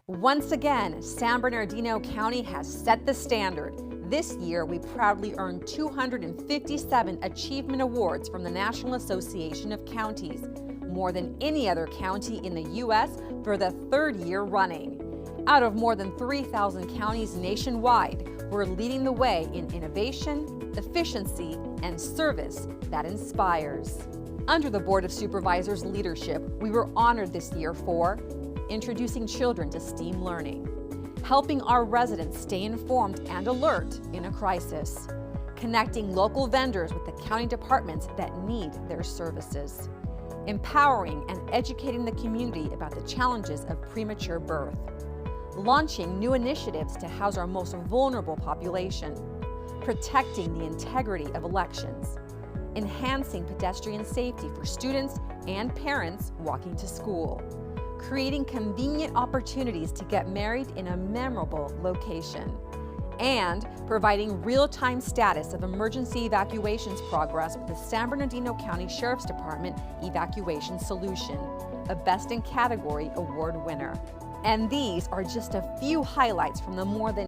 Once again, San Bernardino County has set the standard. This year, we proudly earned 257 Achievement Awards from the National Association of Counties, more than any other county in the U.S. for the third year running. Out of more than 3,000 counties nationwide, we're leading the way in innovation, efficiency, and service that inspires. Under the Board of Supervisors' leadership, we were honored this year for introducing children to STEAM learning, helping our residents stay informed and alert in a crisis, connecting local vendors with the county departments that need their services, empowering and educating the community about the challenges of premature birth, launching new initiatives to house our most vulnerable population, protecting the integrity of elections, enhancing pedestrian safety for students and parents walking to school, creating convenient opportunities to get married in a memorable location, and providing real-time status of emergency evacuations progress with the San Bernardino County Sheriff's Department Evacuation Solution, a Best in Category award winner. And these are just a few highlights from the more than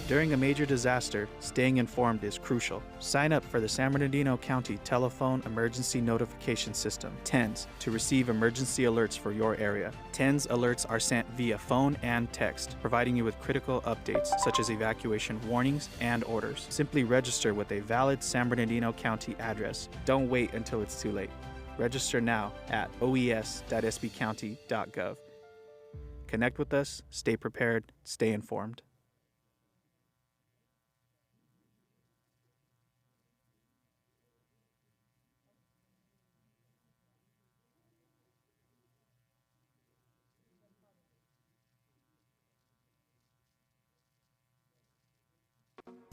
During a major disaster, staying informed is crucial. Sign up for the San Bernardino County Telephone Emergency Notification System, TENS, to receive emergency alerts for your area. TENS alerts are sent via phone and text, providing you with critical updates such as evacuation warnings and orders. Simply register with a valid San Bernardino County address. Don't wait until it's too late. Register now at oes.sbcounty.gov. Connect with us, stay prepared, stay informed.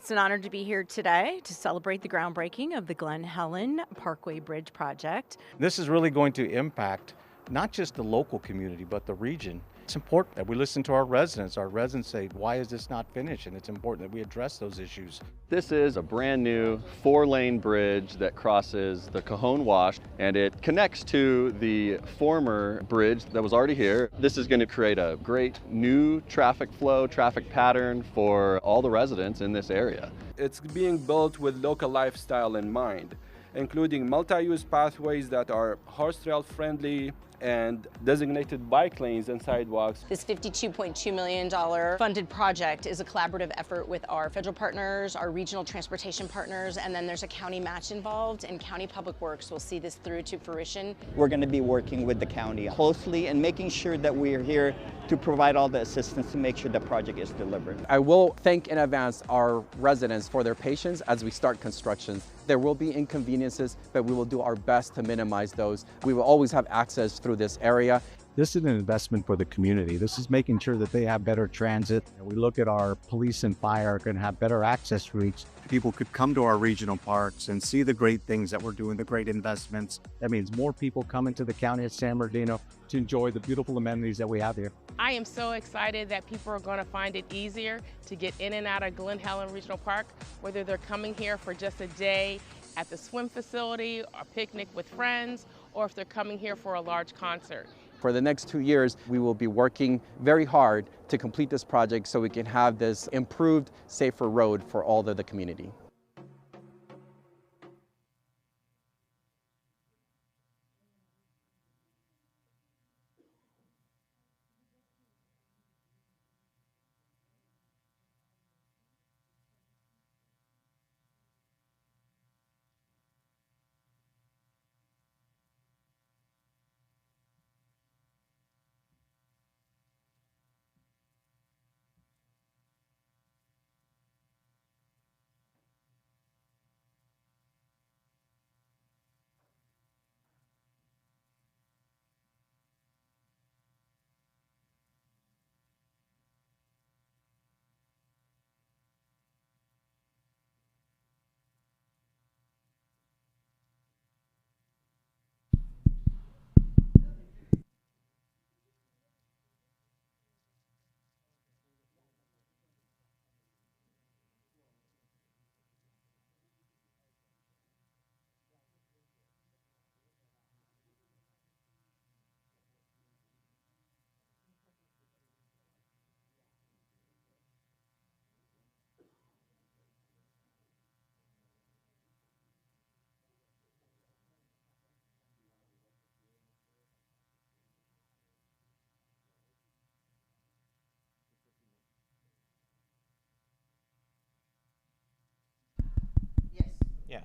It's an honor to be here today to celebrate the groundbreaking of the Glen Helen Parkway Bridge project. This is really going to impact not just the local community, but the region. It's important that we listen to our residents. Our residents say, why is this not finished? And it's important that we address those issues. This is a brand new 4-lane bridge that crosses the Cajon Wash, and it connects to the former bridge that was already here. This is going to create a great new traffic flow, traffic pattern for all the residents in this area. It's being built with local lifestyle in mind, including multi-use pathways that are horse trail friendly and designated bike lanes and sidewalks. This $52.2 million funded project is a collaborative effort with our federal partners, our regional transportation partners, and then there's a county match involved, and County Public Works will see this through to fruition. We're going to be working with the county closely and making sure that we are here to provide all the assistance to make sure the project is delivered. I will thank in advance our residents for their patience as we start construction. There will be inconveniences, but we will do our best to minimize those. We will always have access through this area. This is an investment for the community. This is making sure that they have better transit. We look at our police and fire are going to have better access routes. People could come to our regional parks and see the great things that we're doing, the great investments. That means more people coming to the county of San Bernardino to enjoy the beautiful amenities that we have here. I am so excited that people are going to find it easier to get in and out of Glen Helen Regional Park, whether they're coming here for just a day at the swim facility, a picnic with friends, or if they're coming here for a large concert. For the next 2 years, we will be working very hard to complete this project so we can have this improved, safer road for all of the community. Yeah.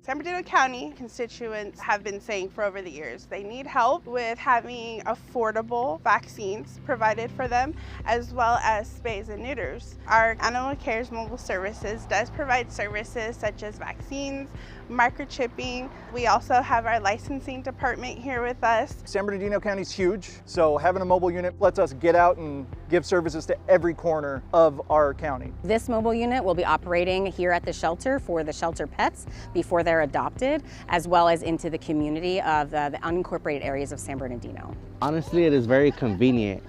San Bernardino County constituents have been saying for over the years they need help with having affordable vaccines provided for them, as well as spays and neuters. Our Animal Cares Mobile Services does provide services such as vaccines, microchipping. We also have our licensing department here with us. San Bernardino County is huge, so having a mobile unit lets us get out and give services to every corner of our county. This mobile unit will be operating here at the shelter for the shelter pets before they're adopted, as well as into the community of the unincorporated areas of San Bernardino. Honestly, it is very convenient.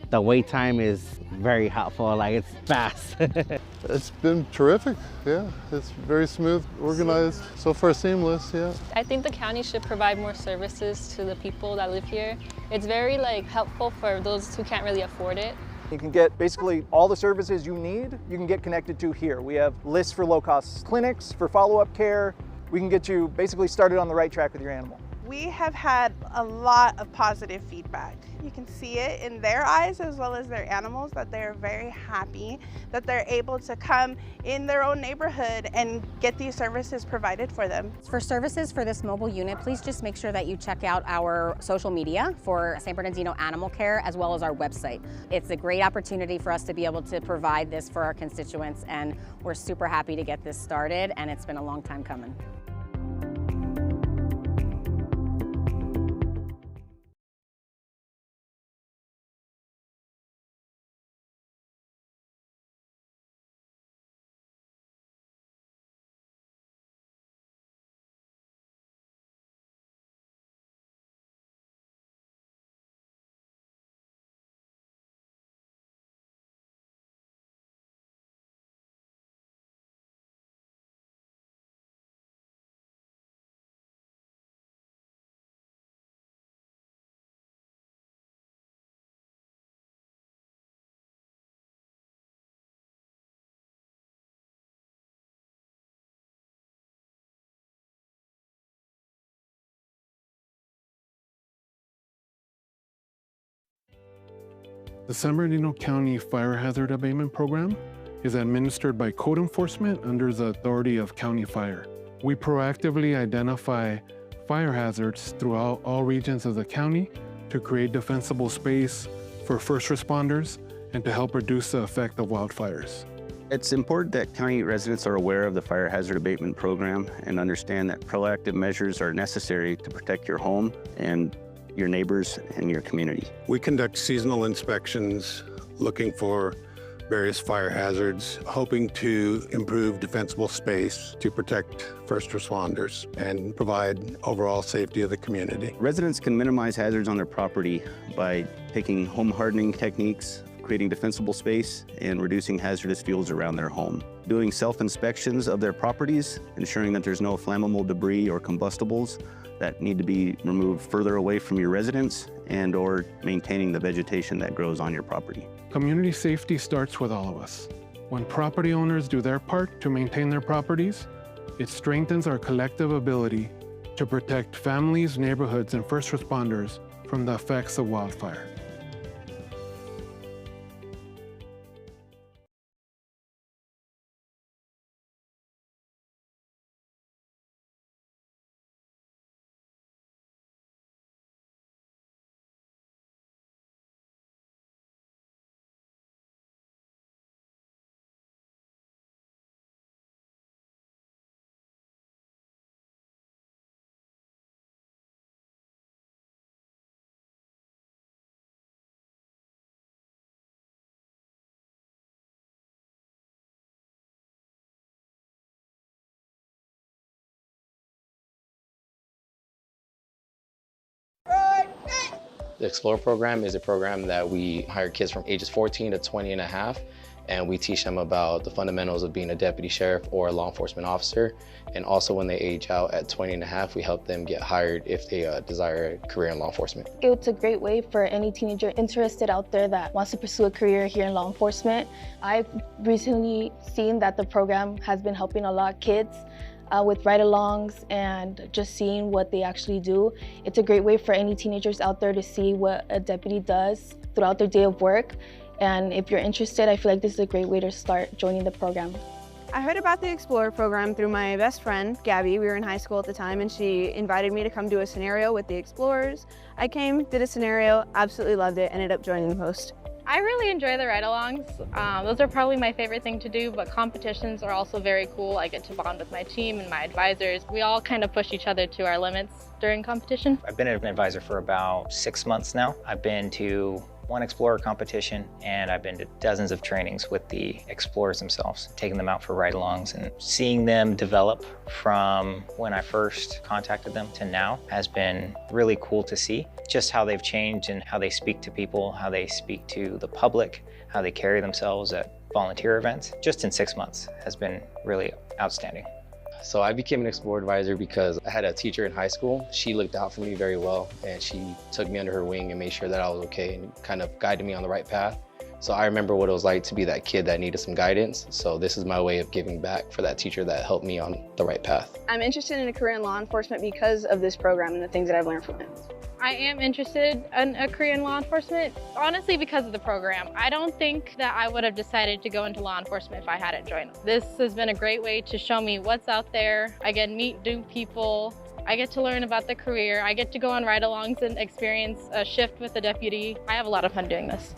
The wait time is very helpful, like it's fast. It's been terrific, yeah. It's very smooth, organized, so far seamless, yeah. I think the county should provide more services to the people that live here. It's very helpful for those who can't really afford it. You can get basically all the services you need, you can get connected to here. We have lists for low-cost clinics, for follow-up care. We can get you basically started on the right track with your animal. We have had a lot of positive feedback. You can see it in their eyes as well as their animals that they're very happy that they're able to come in their own neighborhood and get these services provided for them. For services for this mobile unit, please just make sure that you check out our social media for San Bernardino Animal Care as well as our website. It's a great opportunity for us to be able to provide this for our constituents, and we're super happy to get this started, and it's been a long time coming. The San Bernardino County Fire Hazard Abatement Program is administered by code enforcement under the authority of County Fire. We proactively identify fire hazards throughout all regions of the county to create defensible space for first responders and to help reduce the effect of wildfires. It's important that county residents are aware of the fire hazard abatement program and understand that proactive measures are necessary to protect your home and your neighbors and your community. We conduct seasonal inspections looking for various fire hazards, hoping to improve defensible space to protect first responders and provide overall safety of the community. Residents can minimize hazards on their property by taking home hardening techniques, creating defensible space, and reducing hazardous fuels around their home. Doing self-inspections of their properties, ensuring that there's no flammable debris or combustibles that need to be removed further away from your residence, and or maintaining the vegetation that grows on your property. Community safety starts with all of us. When property owners do their part to maintain their properties, it strengthens our collective ability to protect families, neighborhoods, and first responders from the effects of wildfire. The Explore program is a program that we hire kids from ages 14 to 20 and a half, and we teach them about the fundamentals of being a deputy sheriff or a law enforcement officer. And also when they age out at 20 and a half, we help them get hired if they desire a career in law enforcement. It's a great way for any teenager interested out there that wants to pursue a career here in law enforcement. I've recently seen that the program has been helping a lot of kids with ride-alongs and just seeing what they actually do. It's a great way for any teenagers out there to see what a deputy does throughout their day of work. And if you're interested, I feel like this is a great way to start joining the program. I heard about the Explorer program through my best friend, Gabby. We were in high school at the time, and she invited me to come do a scenario with the Explorers. I came, did a scenario, absolutely loved it, ended up joining the post. I really enjoy the ride-alongs. Those are probably my favorite thing to do, but competitions are also very cool. I get to bond with my team and my advisors. We all kind of push each other to our limits during competition. I've been an advisor for about 6 months now. I've been to one Explorer competition, and I've been to dozens of trainings with the Explorers themselves, taking them out for ride-alongs, and seeing them develop from when I first contacted them to now has been really cool to see. Just how they've changed and how they speak to people, how they speak to the public, how they carry themselves at volunteer events. Just in 6 months has been really outstanding. So I became an Explore advisor because I had a teacher in high school. She looked out for me very well, and she took me under her wing and made sure that I was okay and kind of guided me on the right path. So I remember what it was like to be that kid that needed some guidance. So this is my way of giving back for that teacher that helped me on the right path. I'm interested in a career in law enforcement because of this program and the things that I've learned from it. I am interested in a career in law enforcement, honestly because of the program. I don't think that I would have decided to go into law enforcement if I hadn't joined. This has been a great way to show me what's out there. I get to meet new people. I get to learn about the career. I get to go on ride-alongs and experience a shift with the deputy. I have a lot of fun doing this.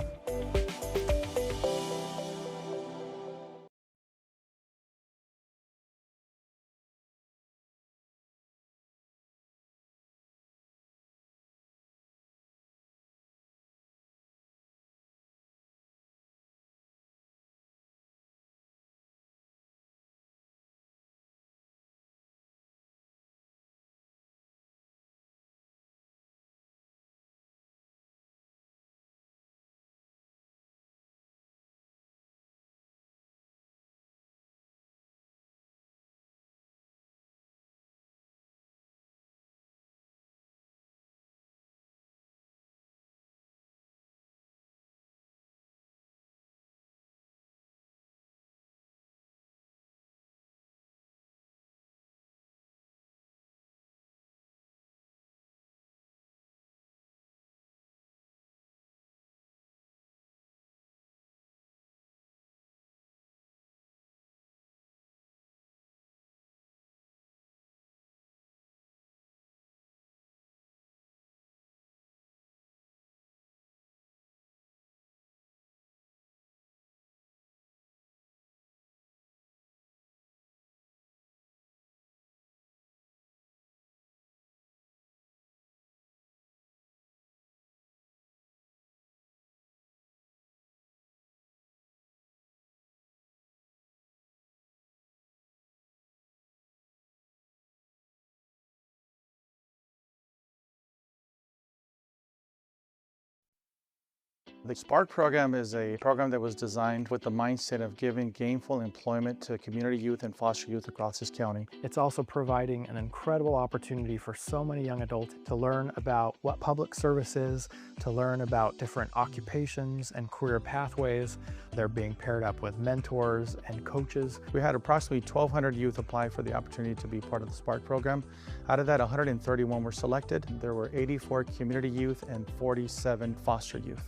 The SPARK program is a program that was designed with the mindset of giving gainful employment to community youth and foster youth across this county. It's also providing an incredible opportunity for so many young adults to learn about what public service is, to learn about different occupations and career pathways. They're being paired up with mentors and coaches. We had approximately 1,200 youth apply for the opportunity to be part of the SPARK program. Out of that, 131 were selected. There were 84 community youth and 47 foster youth.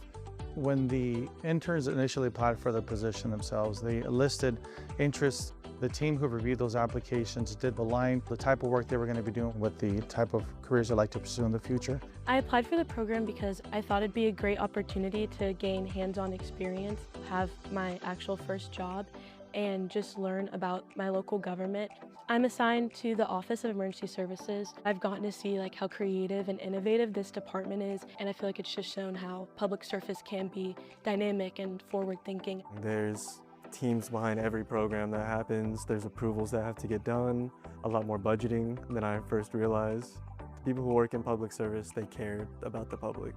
When the interns initially applied for the position themselves, they listed interests. The team who reviewed those applications did align the type of work they were going to be doing with the type of careers they'd like to pursue in the future. I applied for the program because I thought it'd be a great opportunity to gain hands-on experience, have my actual first job, and just learn about my local government. I'm assigned to the Office of Emergency Services. I've gotten to see how creative and innovative this department is, and I feel like it's just shown how public service can be dynamic and forward-thinking. There's teams behind every program that happens. There's approvals that have to get done, a lot more budgeting than I first realized. People who work in public service, they care about the public.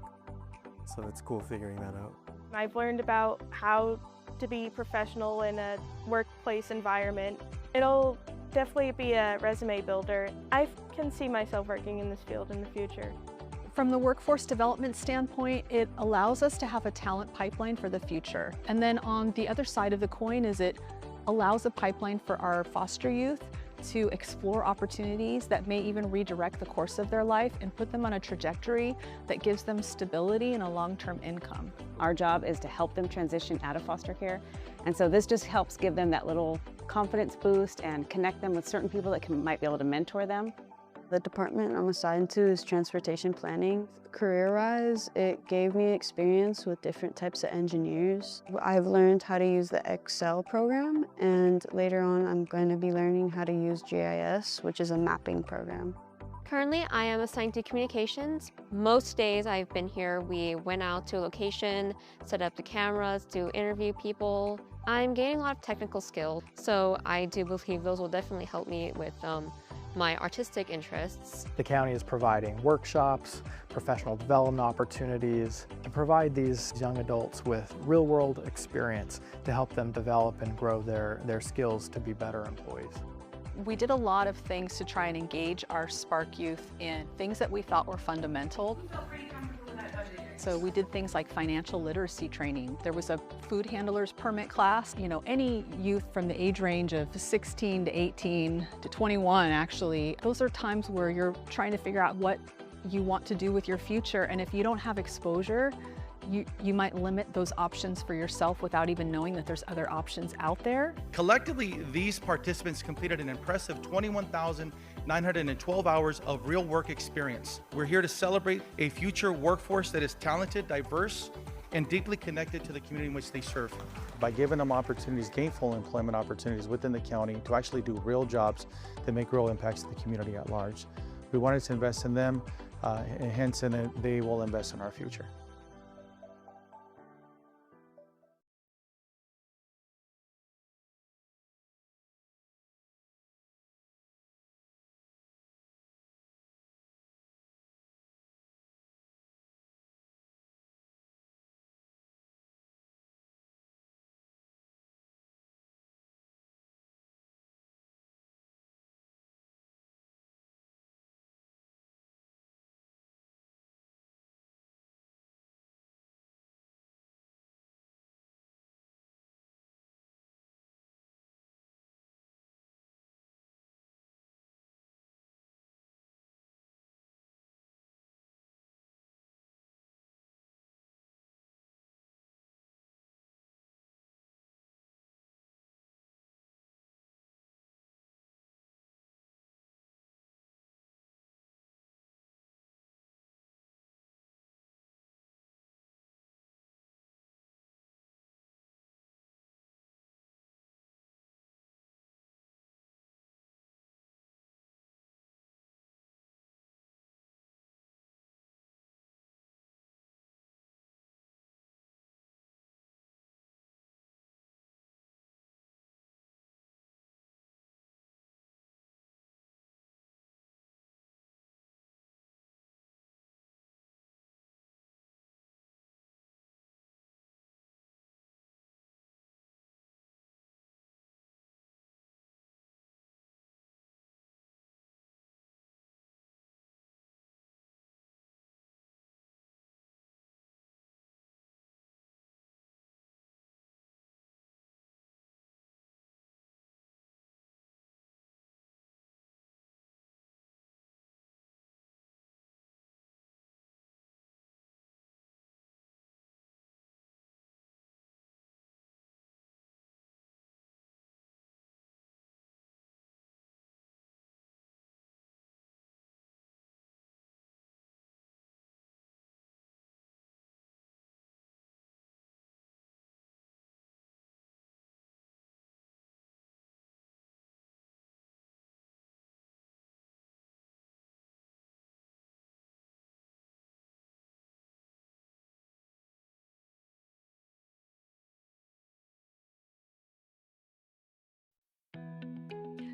So it's cool figuring that out. I've learned about how to be professional in a workplace environment. It'll definitely be a resume builder. I can see myself working in this field in the future. From the workforce development standpoint, it allows us to have a talent pipeline for the future. And then on the other side of the coin is it allows a pipeline for our foster youth to explore opportunities that may even redirect the course of their life and put them on a trajectory that gives them stability and a long-term income. Our job is to help them transition out of foster care. And so this just helps give them that little confidence boost and connect them with certain people that might be able to mentor them. The department I'm assigned to is transportation planning. Career-wise, it gave me experience with different types of engineers. I've learned how to use the Excel program, and later on I'm going to be learning how to use GIS, which is a mapping program. Currently, I am assigned to communications. Most days I've been here, we went out to a location, set up the cameras to interview people. I'm gaining a lot of technical skills, so I do believe those will definitely help me with my artistic interests. The county is providing workshops, professional development opportunities to provide these young adults with real-world experience to help them develop and grow their skills to be better employees. We did a lot of things to try and engage our SPARK youth in things that we thought were fundamental. So we did things like financial literacy training. There was a food handler's permit class. You know, any youth from the age range of 16 to 18 to 21, actually, those are times where you're trying to figure out what you want to do with your future. And if you don't have exposure, you might limit those options for yourself without even knowing that there's other options out there. Collectively, these participants completed an impressive 21,912 hours of real work experience. We're here to celebrate a future workforce that is talented, diverse, and deeply connected to the community in which they serve. By giving them opportunities, gainful employment opportunities within the county to actually do real jobs that make real impacts to the community at large. We wanted to invest in them, and hence they will invest in our future.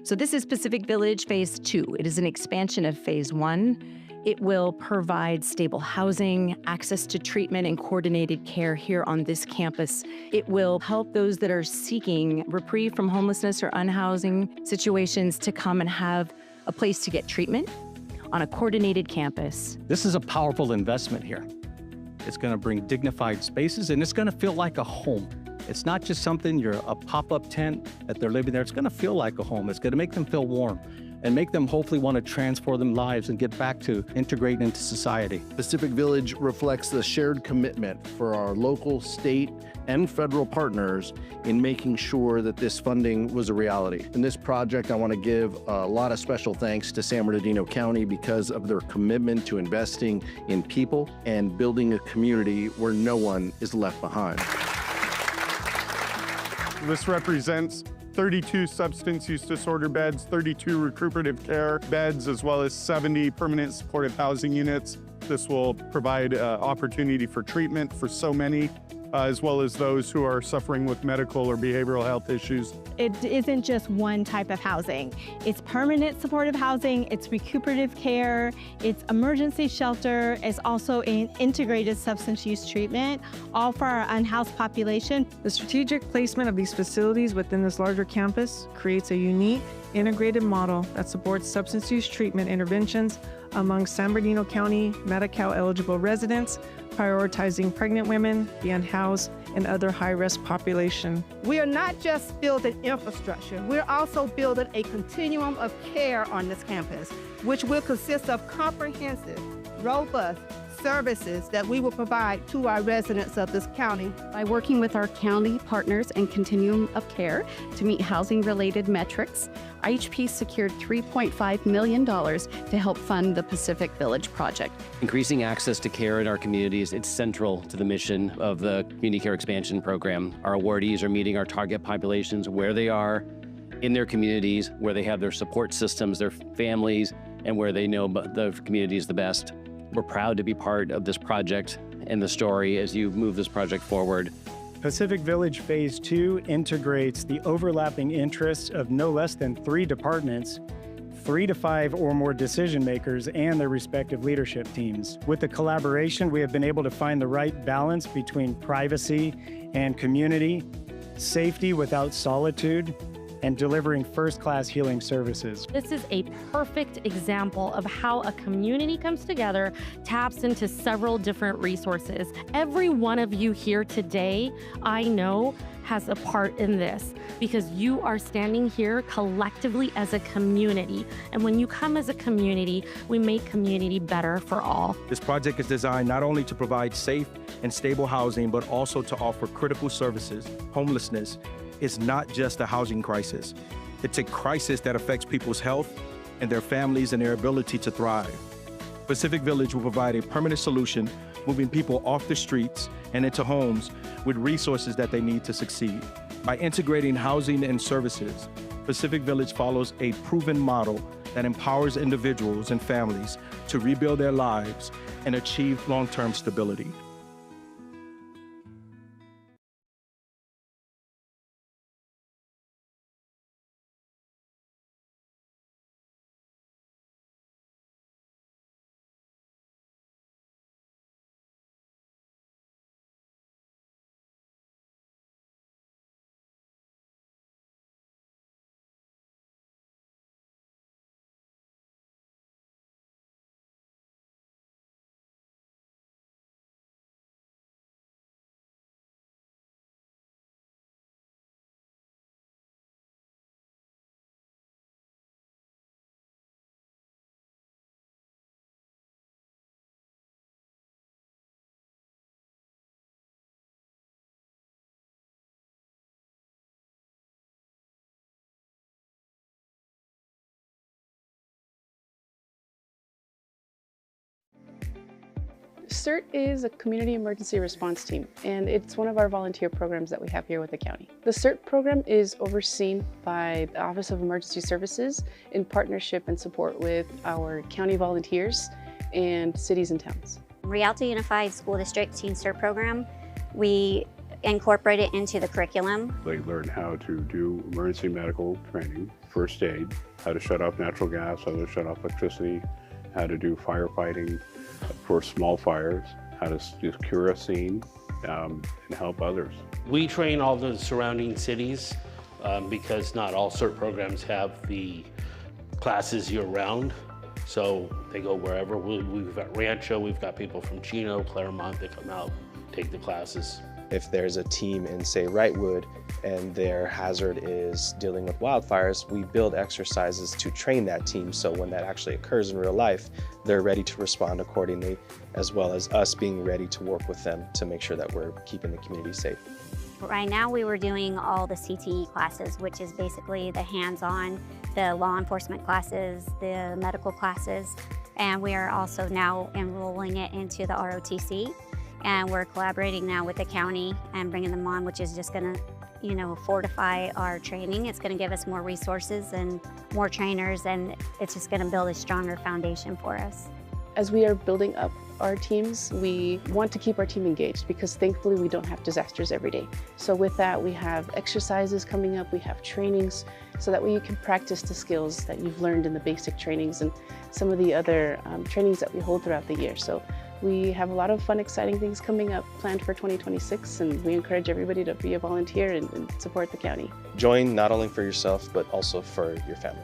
So this is Pacific Village Phase 2. It is an expansion of Phase 1. It will provide stable housing, access to treatment and coordinated care here on this campus. It will help those that are seeking reprieve from homelessness or unhousing situations to come and have a place to get treatment on a coordinated campus. This is a powerful investment here. It's going to bring dignified spaces, and it's going to feel like a home. It's not just something, you're a pop-up tent that they're living there. It's going to feel like a home. It's going to make them feel warm and make them hopefully want to transform their lives and get back to integrating into society. Pacific Village reflects the shared commitment for our local, state, and federal partners in making sure that this funding was a reality. In this project, I want to give a lot of special thanks to San Bernardino County because of their commitment to investing in people and building a community where no one is left behind. This represents 32 substance use disorder beds, 32 recuperative care beds, as well as 70 permanent supportive housing units. This will provide opportunity for treatment for so many, as well as those who are suffering with medical or behavioral health issues. It isn't just one type of housing. It's permanent supportive housing, it's recuperative care, it's emergency shelter, it's also an integrated substance use treatment, all for our unhoused population. The strategic placement of these facilities within this larger campus creates a unique, integrated model that supports substance use treatment interventions among San Bernardino County Medi-Cal eligible residents, prioritizing pregnant women, the unhoused, and other high-risk population. We are not just building infrastructure, we're also building a continuum of care on this campus, which will consist of comprehensive, robust services that we will provide to our residents of this county. By working with our county partners and continuum of care to meet housing-related metrics, IHP secured $3.5 million to help fund the Pacific Village project. Increasing access to care in our communities, it's central to the mission of the Community Care Expansion Program. Our awardees are meeting our target populations where they are in their communities, where they have their support systems, their families, and where they know the communities the best. We're proud to be part of this project and the story as you move this project forward. Pacific Village Phase 2 integrates the overlapping interests of no less than 3 departments, 3 to 5 or more decision makers, and their respective leadership teams. With the collaboration, we have been able to find the right balance between privacy and community, safety without solitude, and delivering first-class healing services. This is a perfect example of how a community comes together, taps into several different resources. Every one of you here today, I know, has a part in this because you are standing here collectively as a community. And when you come as a community, we make community better for all. This project is designed not only to provide safe and stable housing, but also to offer critical services. Homelessness is not just a housing crisis. It's a crisis that affects people's health and their families and their ability to thrive. Pacific Village will provide a permanent solution, moving people off the streets and into homes with resources that they need to succeed. By integrating housing and services, Pacific Village follows a proven model that empowers individuals and families to rebuild their lives and achieve long-term stability. CERT is a community emergency response team, and it's one of our volunteer programs that we have here with the county. The CERT program is overseen by the Office of Emergency Services in partnership and support with our county volunteers and cities and towns. Rialto Unified School District Teen CERT program, we incorporate it into the curriculum. They learn how to do emergency medical training, first aid, how to shut off natural gas, how to shut off electricity, how to do firefighting for small fires, how to secure a scene, and help others. We train all the surrounding cities because not all CERT programs have the classes year-round. So they go wherever. We've got Rancho, we've got people from Chino, Claremont, they come out, take the classes. If there's a team in, say, Wrightwood, and their hazard is dealing with wildfires, we build exercises to train that team so when that actually occurs in real life, they're ready to respond accordingly, as well as us being ready to work with them to make sure that we're keeping the community safe. Right now we were doing all the CTE classes, which is basically the hands-on, the law enforcement classes, the medical classes, and we are also now enrolling it into the ROTC. And we're collaborating now with the county and bringing them on, which is just gonna, fortify our training. It's gonna give us more resources and more trainers, and it's just gonna build a stronger foundation for us. As we are building up our teams, we want to keep our team engaged because thankfully we don't have disasters every day. So with that, we have exercises coming up, we have trainings, so that way you can practice the skills that you've learned in the basic trainings and some of the other trainings that we hold throughout the year. So we have a lot of fun, exciting things coming up planned for 2026, and we encourage everybody to be a volunteer and support the county. Join not only for yourself, but also for your family.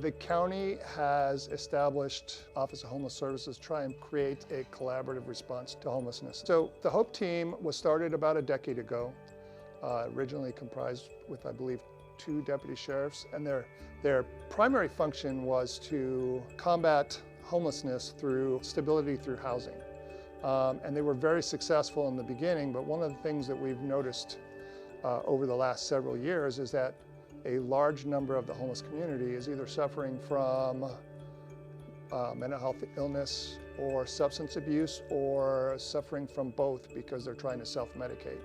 The county has established Office of Homeless Services to try and create a collaborative response to homelessness. So the HOPE team was started about a decade ago, originally comprised with, I believe, 2 deputy sheriffs, and their primary function was to combat homelessness through stability through housing. And they were very successful in the beginning, but one of the things that we've noticed over the last several years is that a large number of the homeless community is either suffering from mental health illness or substance abuse, or suffering from both because they're trying to self-medicate.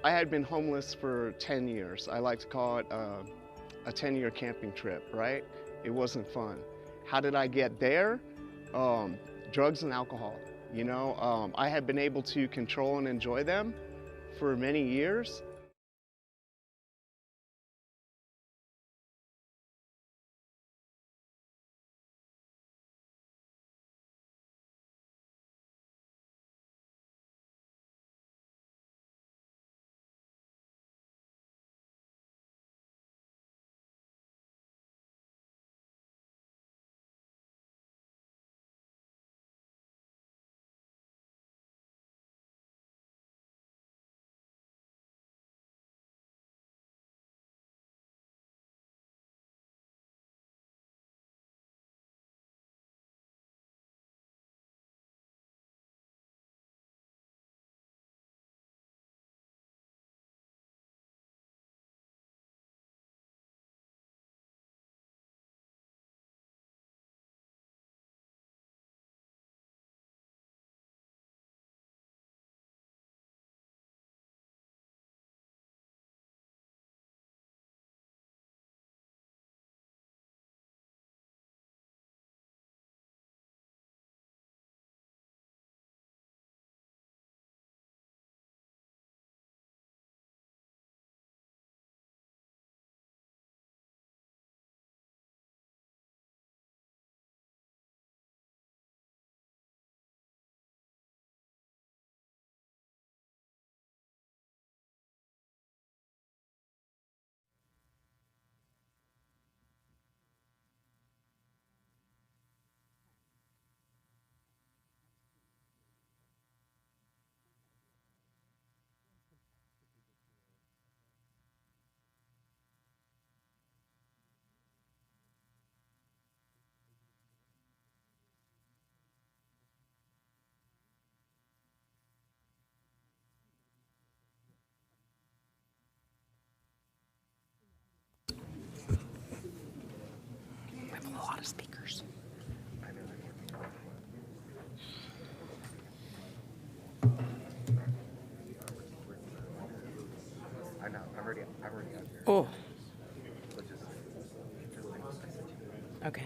I had been homeless for 10 years. I like to call it a 10-year camping trip, right? It wasn't fun. How did I get there? Drugs and alcohol. I had been able to control and enjoy them for many years. Okay.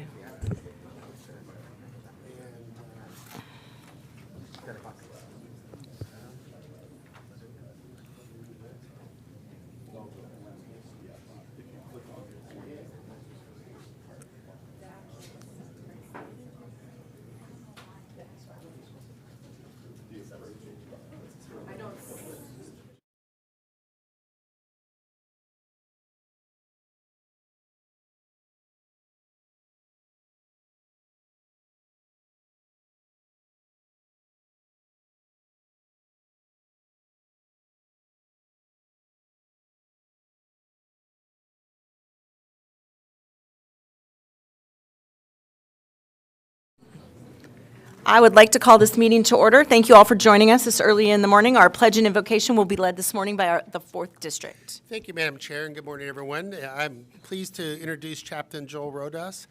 I would like to call this meeting to order. Thank you all for joining us this early in the morning. Our pledge and invocation will be led this morning by the 4th District. Thank you, Madam Chair, and good morning, everyone. I'm pleased to introduce Chaplain Joel Rodas.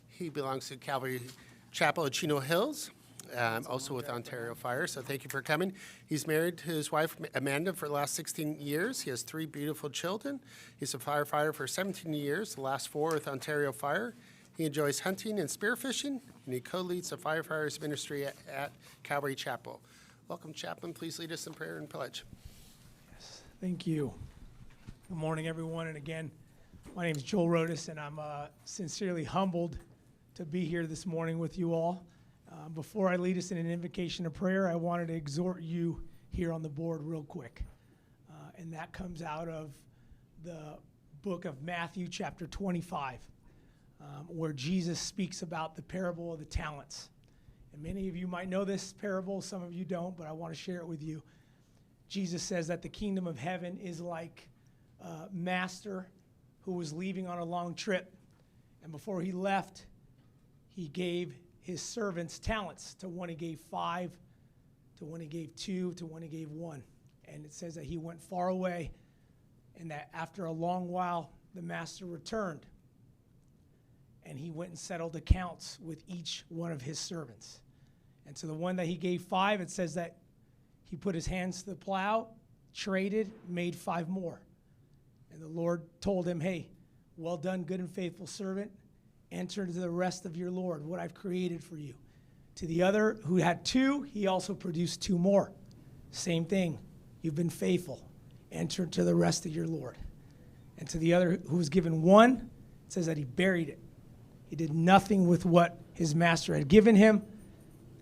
He belongs to Calvary Chapel at Chino Hills, also with Ontario Fire, so thank you for coming. He's married to his wife, Amanda, for the last 16 years. He has 3 beautiful children. He's a firefighter for 17 years, the last 4 with Ontario Fire. He enjoys hunting and spearfishing, and he co-leads the firefighters ministry at Calvary Chapel. Welcome, Chaplain. Please lead us in prayer and pledge. Yes, thank you. Good morning, everyone. And again, my name is Joel Rodas, and I'm sincerely humbled to be here this morning with you all. Before I lead us in an invocation of prayer, I wanted to exhort you here on the board real quick. And that comes out of the book of Matthew, chapter 25. Where Jesus speaks about the parable of the talents. And many of you might know this parable, some of you don't, but I want to share it with you. Jesus says that the kingdom of heaven is like a master who was leaving on a long trip. And before he left, he gave his servants talents. To one he gave 5, to one he gave 2, to one he gave 1. And it says that he went far away, and that after a long while, the master returned. And he went and settled accounts with each one of his servants. And to the one that he gave 5, it says that he put his hands to the plow, traded, made 5 more. And the Lord told him, hey, well done, good and faithful servant. Enter into the rest of your Lord, what I've created for you. To the other who had 2, he also produced 2 more. Same thing. You've been faithful. Enter into the rest of your Lord. And to the other who was given 1, it says that he buried it. He did nothing with what his master had given him,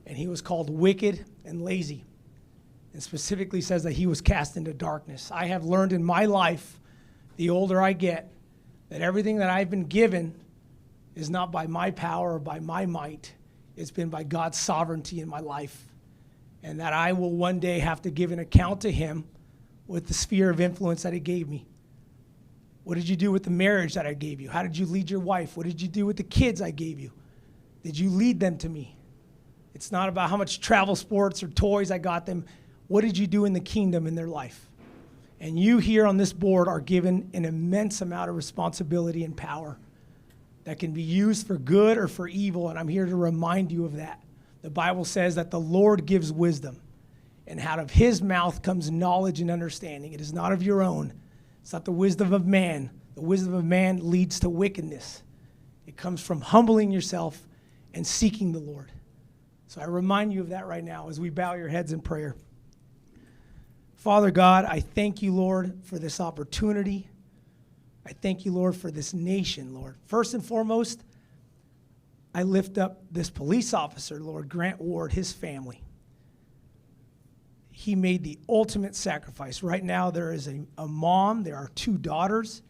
and he was called wicked and lazy. And specifically says that he was cast into darkness. I have learned in my life, the older I get, that everything that I've been given is not by my power or by my might. It's been by God's sovereignty in my life. And that I will one day have to give an account to him with the sphere of influence that he gave me. What did you do with the marriage that I gave you? How did you lead your wife? What did you do with the kids I gave you? Did you lead them to me? It's not about how much travel sports or toys I got them. What did you do in the kingdom in their life? And you here on this board are given an immense amount of responsibility and power that can be used for good or for evil, and I'm here to remind you of that. The Bible says that the Lord gives wisdom, and out of his mouth comes knowledge and understanding. It is not of your own. It's not the wisdom of man. The wisdom of man leads to wickedness. It comes from humbling yourself and seeking the Lord. So I remind you of that right now as we bow your heads in prayer. Father God, I thank you, Lord, for this opportunity. I thank you, Lord, for this nation, Lord. First and foremost, I lift up this police officer, Lord, Grant Ward, his family. He made the ultimate sacrifice. Right now, there is a mom. There are 2 daughters.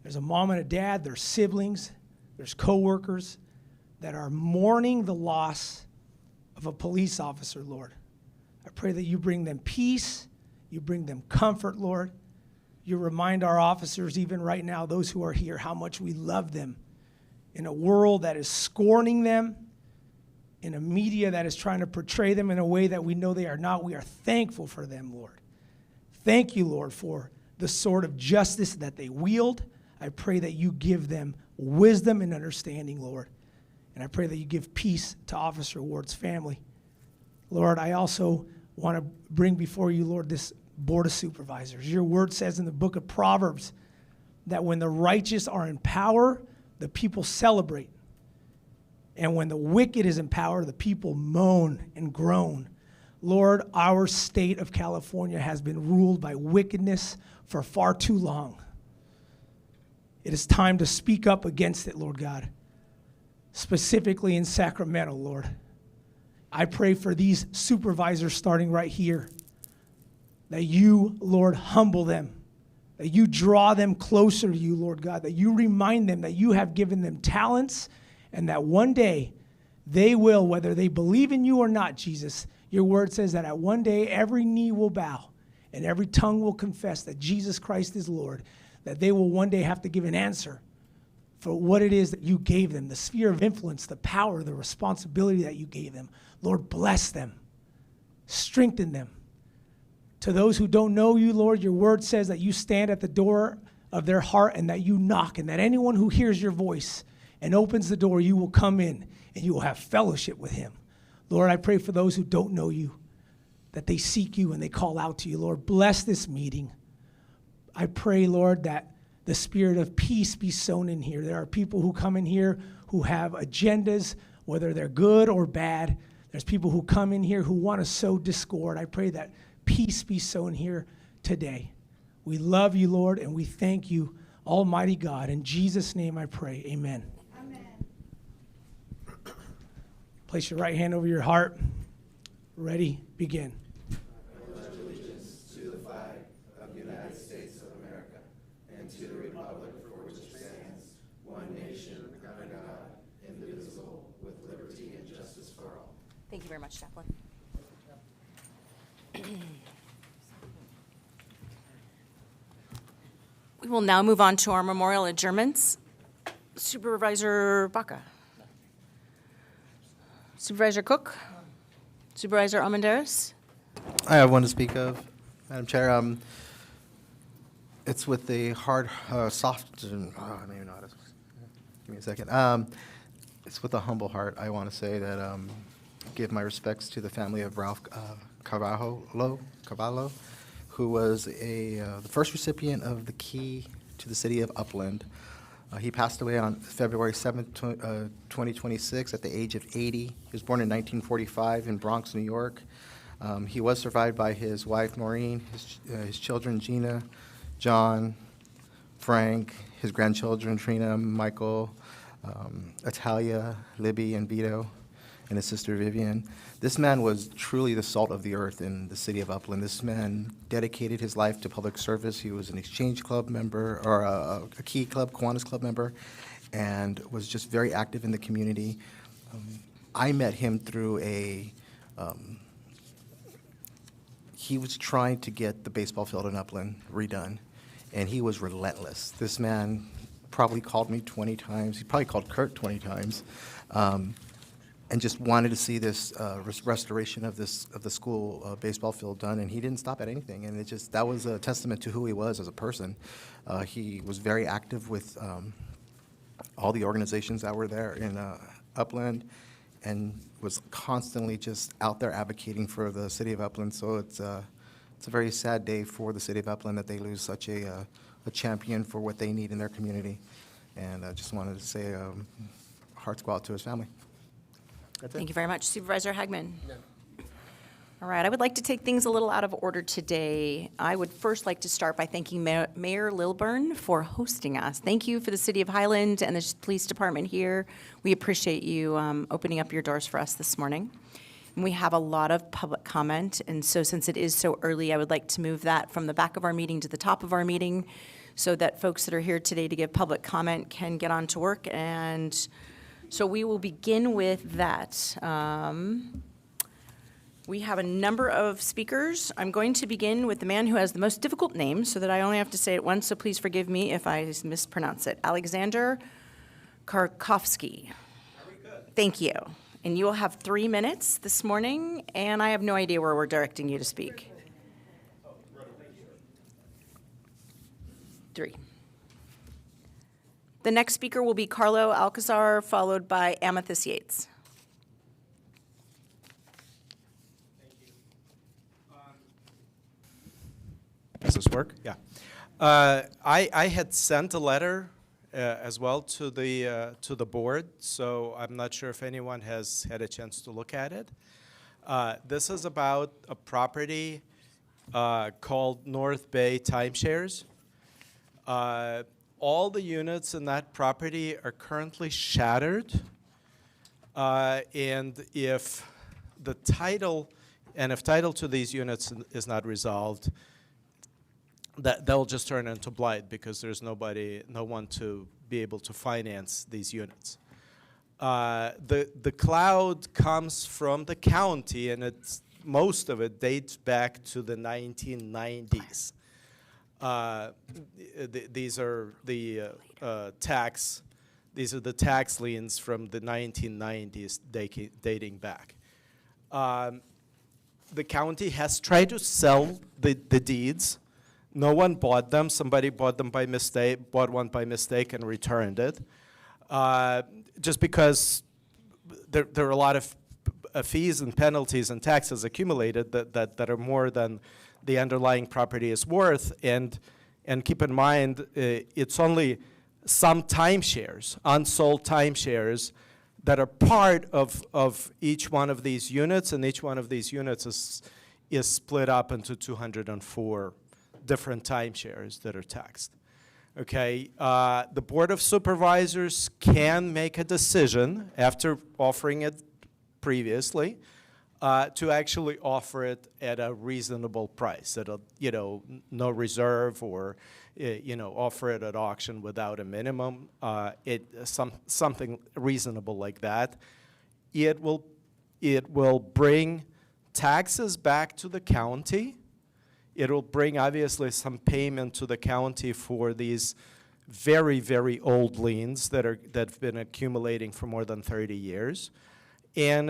There's a mom and a dad. There's siblings. There's coworkers that are mourning the loss of a police officer, Lord. I pray that you bring them peace. You bring them comfort, Lord. You remind our officers, even right now, those who are here, how much we love them. In a world that is scorning them, in a media that is trying to portray them in a way that we know they are not, we are thankful for them, Lord. Thank you, Lord, for the sword of justice that they wield. I pray that you give them wisdom and understanding, Lord. And I pray that you give peace to Officer Ward's family. Lord, I also want to bring before you, Lord, this Board of Supervisors. Your word says in the book of Proverbs that when the righteous are in power, the people celebrate. And when the wicked is in power, the people moan and groan. Lord, our state of California has been ruled by wickedness for far too long. It is time to speak up against it, Lord God, specifically in Sacramento, Lord. I pray for these supervisors starting right here, that you, Lord, humble them, that you draw them closer to you, Lord God, that you remind them that you have given them talents and that one day they will, whether they believe in you or not, Jesus, your word says that at one day every knee will bow and every tongue will confess that Jesus Christ is Lord, that they will one day have to give an answer for what it is that you gave them, the sphere of influence, the power, the responsibility that you gave them. Lord, bless them, strengthen them. To those who don't know you, Lord, your word says that you stand at the door of their heart and that you knock, and that anyone who hears your voice and opens the door, you will come in and you will have fellowship with him. Lord, I pray for those who don't know you, that they seek you and they call out to you. Lord, bless this meeting. I pray, Lord, that the spirit of peace be sown in here. There are people who come in here who have agendas, whether they're good or bad. There's people who come in here who want to sow discord. I pray that peace be sown here today. We love you, Lord, and we thank you, Almighty God. In Jesus' name I pray, amen. Place your right hand over your heart. Ready, begin. I pledge allegiance to the flag of the United States of America and to the republic for which it stands, one nation, under God, indivisible, with liberty and justice for all. Thank you very much, Chaplain. We will now move on to our memorial adjournments. Supervisor Baca. Supervisor Cook. Supervisor Almendares. I have one to speak of, Madam Chair. It's with the hard, soft, I don't even know how to, give me a second. It's with a humble heart. I want to say that give my respects to the family of Ralph Carvalho, who was the first recipient of the key to the city of Upland. He passed away on February 7th, 2026 at the age of 80. He was born in 1945 in Bronx, New York. He was survived by his wife, Maureen, his children, Gina, John, Frank, his grandchildren, Trina, Michael, Atalia, Libby, and Vito, and his sister, Vivian. This man was truly the salt of the earth in the city of Upland. This man dedicated his life to public service. He was an Exchange Club member, or a Key Club, Kiwanis Club member, and was just very active in the community. I met him through he was trying to get the baseball field in Upland redone, and he was relentless. This man probably called me 20 times. He probably called Kurt 20 times. And just wanted to see this restoration of the school baseball field done, and he didn't stop at anything. And that was a testament to who he was as a person. He was very active with all the organizations that were there in Upland, and was constantly just out there advocating for the city of Upland. So it's a very sad day for the city of Upland that they lose such a champion for what they need in their community. And I just wanted to say hearts go out to his family. Thank you very much. Supervisor Hagman. No. All right, I would like to take things a little out of order today. I would first like to start by thanking Mayor Lilburn for hosting us. Thank you for the City of Highland and the police department here. We appreciate you opening up your doors for us this morning. And we have a lot of public comment, and so since it is so early, I would like to move that from the back of our meeting to the top of our meeting so that folks that are here today to give public comment can get on to work. And so we will begin with that. We have a number of speakers. I'm going to begin with the man who has the most difficult name so that I only have to say it once, so please forgive me if I mispronounce it. Alexander Karkovsky. Thank you. And you will have 3 minutes this morning, and I have no idea where we're directing you to speak. 3. The next speaker will be Carlo Alcazar, followed by Amethyst Yates. Does this work? Yeah. I had sent a letter as well to the board, so I'm not sure if anyone has had a chance to look at it. This is about a property called North Bay Timeshares. All the units in that property are currently shattered, and if title to these units is not resolved, they'll just turn into blight because there's no one to be able to finance these units. The cloud comes from the county, and most of it dates back to the 1990s. These are the tax liens from the 1990s dating back. The county has tried to sell the deeds. No one bought them. Somebody bought one by mistake and returned it. Just because there are a lot of fees and penalties and taxes accumulated that are more than the underlying property is worth. And keep in mind, it's only some timeshares, unsold timeshares, that are part of each one of these units, and each one of these units is split up into 204 different timeshares that are taxed. Okay, the Board of Supervisors can make a decision after offering it previously to actually offer it at a reasonable price, at a, no reserve, or offer it at auction without a minimum, something reasonable like that. It will bring taxes back to the county. It will bring, obviously, some payment to the county for these very, very old liens that have been accumulating for more than 30 years. And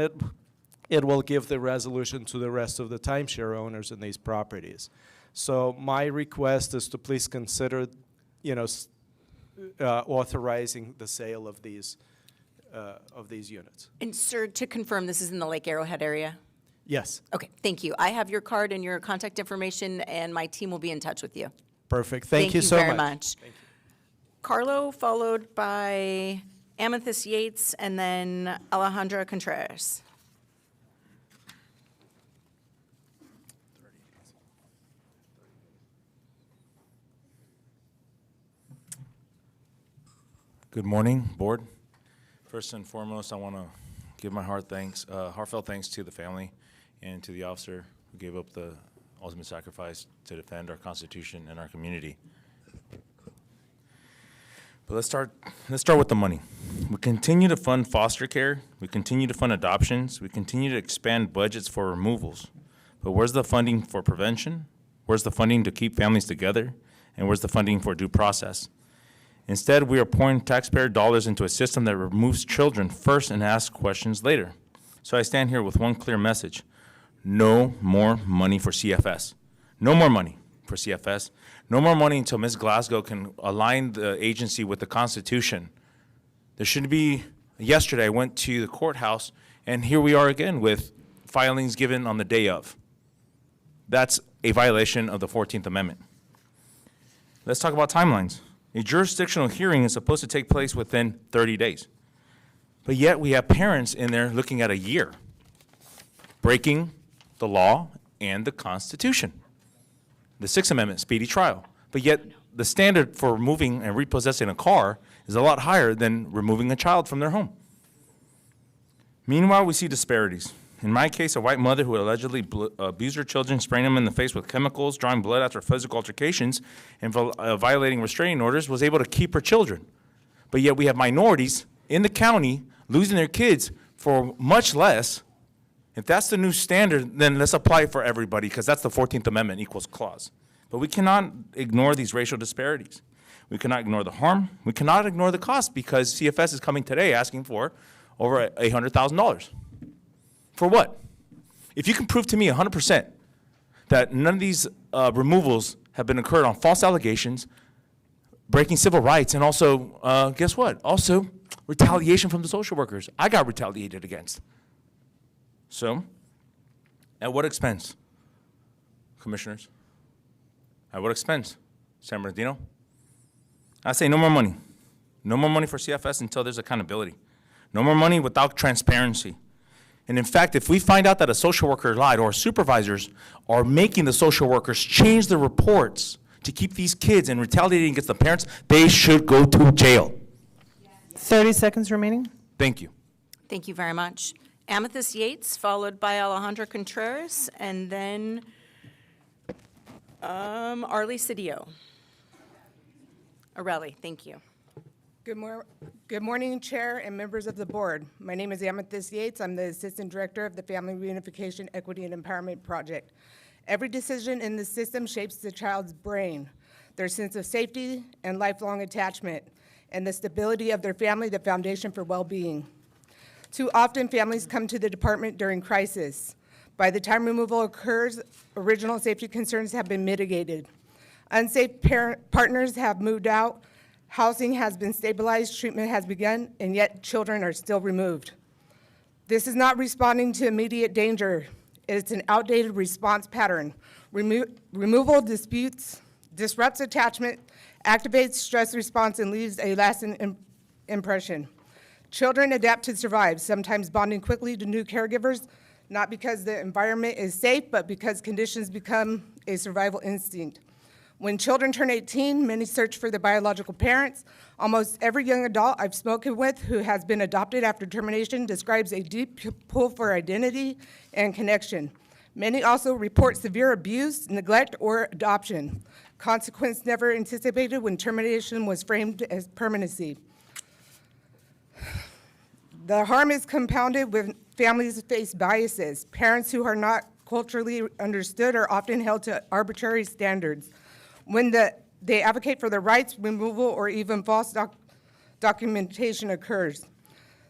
it will give the resolution to the rest of the timeshare owners in these properties. So my request is to please consider, authorizing the sale of these units. And sir, to confirm, this is in the Lake Arrowhead area? Yes. Okay, thank you. I have your card and your contact information, and my team will be in touch with you. Perfect. Thank you so very much. much. Thank you. Carlo, followed by Amethyst Yates, and then Alejandra Contreras. Good morning, board. First and foremost, I want to give my heartfelt thanks to the family and to the officer who gave up the ultimate sacrifice to defend our Constitution and our community. But let's start with the money. We continue to fund foster care. We continue to fund adoptions. We continue to expand budgets for removals. But where's the funding for prevention? Where's the funding to keep families together? And where's the funding for due process? Instead, we are pouring taxpayer dollars into a system that removes children first and asks questions later. So I stand here with one clear message. No more money for CFS. No more money for CFS. No more money until Ms. Glasgow can align the agency with the Constitution. There should be, yesterday I went to the courthouse, and here we are again with filings given on the day of. That's a violation of the 14th Amendment. Let's talk about timelines. A jurisdictional hearing is supposed to take place within 30 days. But yet we have parents in there looking at a year, breaking the law and the Constitution. The Sixth Amendment, speedy trial. But yet the standard for removing and repossessing a car is a lot higher than removing a child from their home. Meanwhile, we see disparities. In my case, a white mother who allegedly abused her children, spraying them in the face with chemicals, drawing blood after physical altercations, and violating restraining orders, was able to keep her children. But yet we have minorities in the county losing their kids for much less. If that's the new standard, then let's apply it for everybody, because that's the 14th Amendment equals clause. But we cannot ignore these racial disparities. We cannot ignore the harm. We cannot ignore the cost, because CFS is coming today asking for over $800,000. For what? If you can prove to me 100% that none of these removals have been occurred on false allegations, breaking civil rights, and also, guess what? Also, retaliation from the social workers. I got retaliated against. So, at what expense, commissioners? At what expense, San Bernardino? I say no more money. No more money for CFS until there's accountability. No more money without transparency. And in fact, if we find out that a social worker lied or supervisors are making the social workers change the reports to keep these kids and retaliating against the parents, they should go to jail. 30 seconds remaining. Thank you. Thank you very much. Amethyst Yates, followed by Alejandra Contreras, and then Arlie Cedillo. Areli, thank you. Good morning, Chair and members of the board. My name is Amethyst Yates. I'm the Assistant Director of the Family Reunification, Equity, and Empowerment Project. Every decision in the system shapes the child's brain, their sense of safety and lifelong attachment, and the stability of their family, the foundation for well-being. Too often, families come to the department during crisis. By the time removal occurs, original safety concerns have been mitigated. Unsafe partners have moved out, housing has been stabilized, treatment has begun, and yet children are still removed. This is not responding to immediate danger. It's an outdated response pattern. Removal disputes, disrupts attachment, activates stress response, and leaves a lasting impression. Children adapt to survive, sometimes bonding quickly to new caregivers, not because the environment is safe, but because conditions become a survival instinct. When children turn 18, many search for their biological parents. Almost every young adult I've spoken with who has been adopted after termination describes a deep pull for identity and connection. Many also report severe abuse, neglect, or adoption. Consequence never anticipated when termination was framed as permanency. The harm is compounded when families face biases. Parents who are not culturally understood are often held to arbitrary standards. When they advocate for their rights, removal, or even false documentation occurs.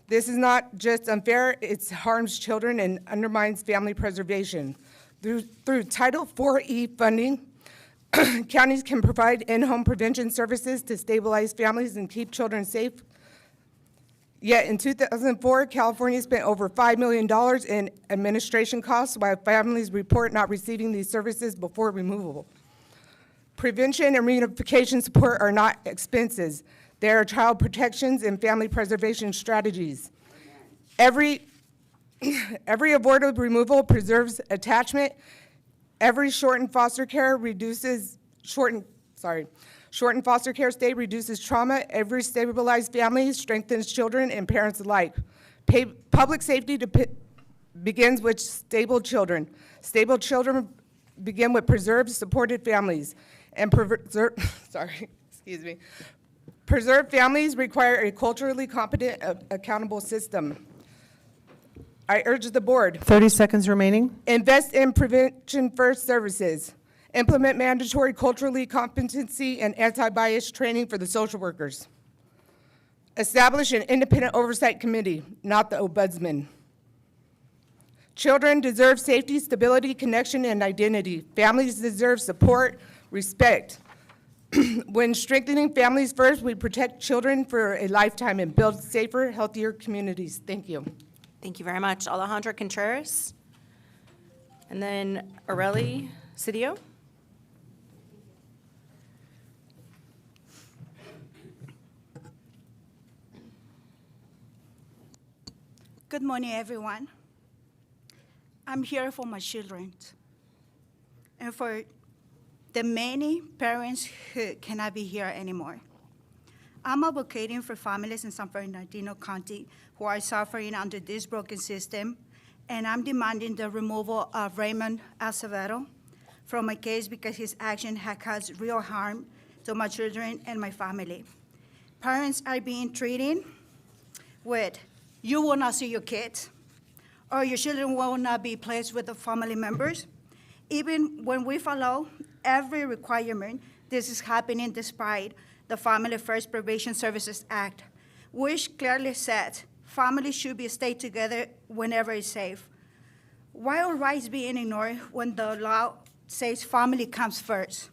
This is not just unfair, it harms children and undermines family preservation. Through Title IV-E funding, counties can provide in-home prevention services to stabilize families and keep children safe. Yet in 2004, California spent over $5 million in administration costs while families report not receiving these services before removal. Prevention and reunification support are not expenses. They are child protections and family preservation strategies. Every avoided removal preserves attachment. Every shortened foster care foster care stay reduces trauma. Every stabilized family strengthens children and parents alike. Public safety begins with stable children. Stable children begin with preserved, supported families. And preserved families require a culturally competent, accountable system. I urge the board. 30 seconds remaining. Invest in prevention first services. Implement mandatory culturally competency and anti-bias training for the social workers. Establish an independent oversight committee, not the ombudsman. Children deserve safety, stability, connection, and identity. Families deserve support, respect. When strengthening families first, we protect children for a lifetime and build safer, healthier communities. Thank you. Thank you very much. Alejandra Contreras, and then Areli Cedillo. Good morning, everyone. I'm here for my children and for the many parents who cannot be here anymore. I'm advocating for families in San Bernardino County who are suffering under this broken system, and I'm demanding the removal of Raymond Acevedo from my case because his action has caused real harm to my children and my family. Parents are being treated with, you will not see your kids, or your children will not be placed with the family members. Even when we follow every requirement, this is happening despite the Family First Probation Services Act, which clearly says families should stay together whenever it's safe. Why are rights being ignored when the law says family comes first?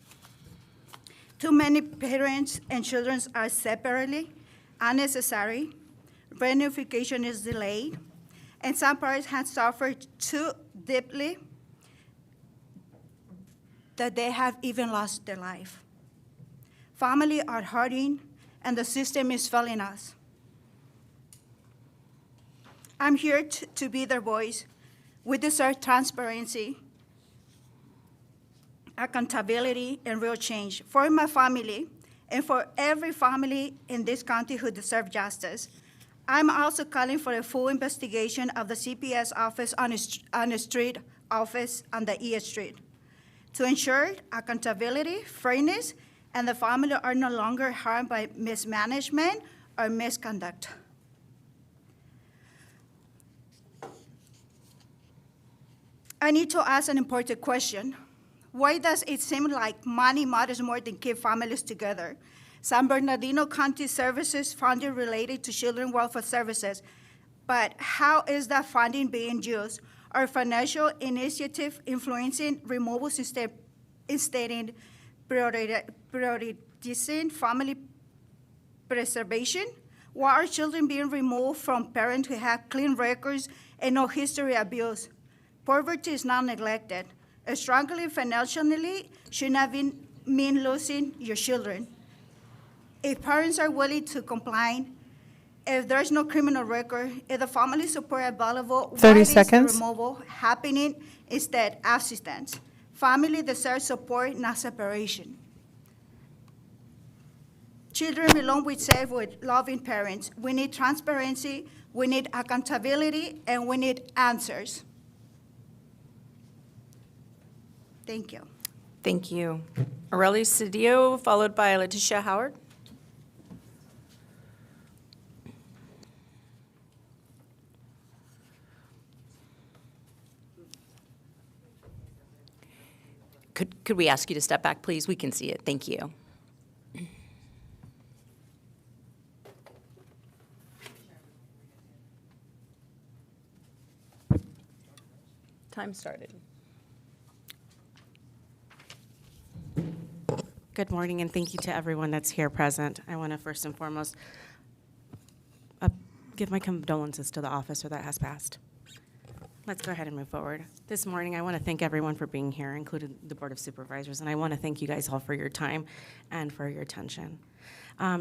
Too many parents and children are separately unnecessary, reunification is delayed, and some parents have suffered too deeply that they have even lost their life. Families are hurting, and the system is failing us. I'm here to be their voice. We deserve transparency, accountability, and real change for my family and for every family in this county who deserve justice. I'm also calling for a full investigation of the CPS office on the street office on the E Street to ensure accountability, fairness, and the family are no longer harmed by mismanagement or misconduct. I need to ask an important question. Why does it seem like money matters more than keep families together? San Bernardino County Services funding related to children welfare services, but how is that funding being used? Are financial initiatives influencing removal system instead of prioritizing family preservation? Why are children being removed from parents who have clean records and no history of abuse? Poverty is not neglected. Struggling financially should not mean losing your children. If parents are willing to comply, if there's no criminal record, if the family support available, 30 why is seconds. the removal happening instead assistance? Family deserves support, not separation. Children belong with safe, with loving parents. We need transparency, we need accountability, and we need answers. Thank you. Thank you. Aurelie Cedillo, followed by Leticia Howard. Could we ask you to step back, please? We can see it. Thank you. Time started. Good morning, and thank you to everyone that's here present. I want to first and foremost give my condolences to the officer that has passed. Let's go ahead and move forward. This morning, I want to thank everyone for being here, including the Board of Supervisors, and I want to thank you guys all for your time and for your attention.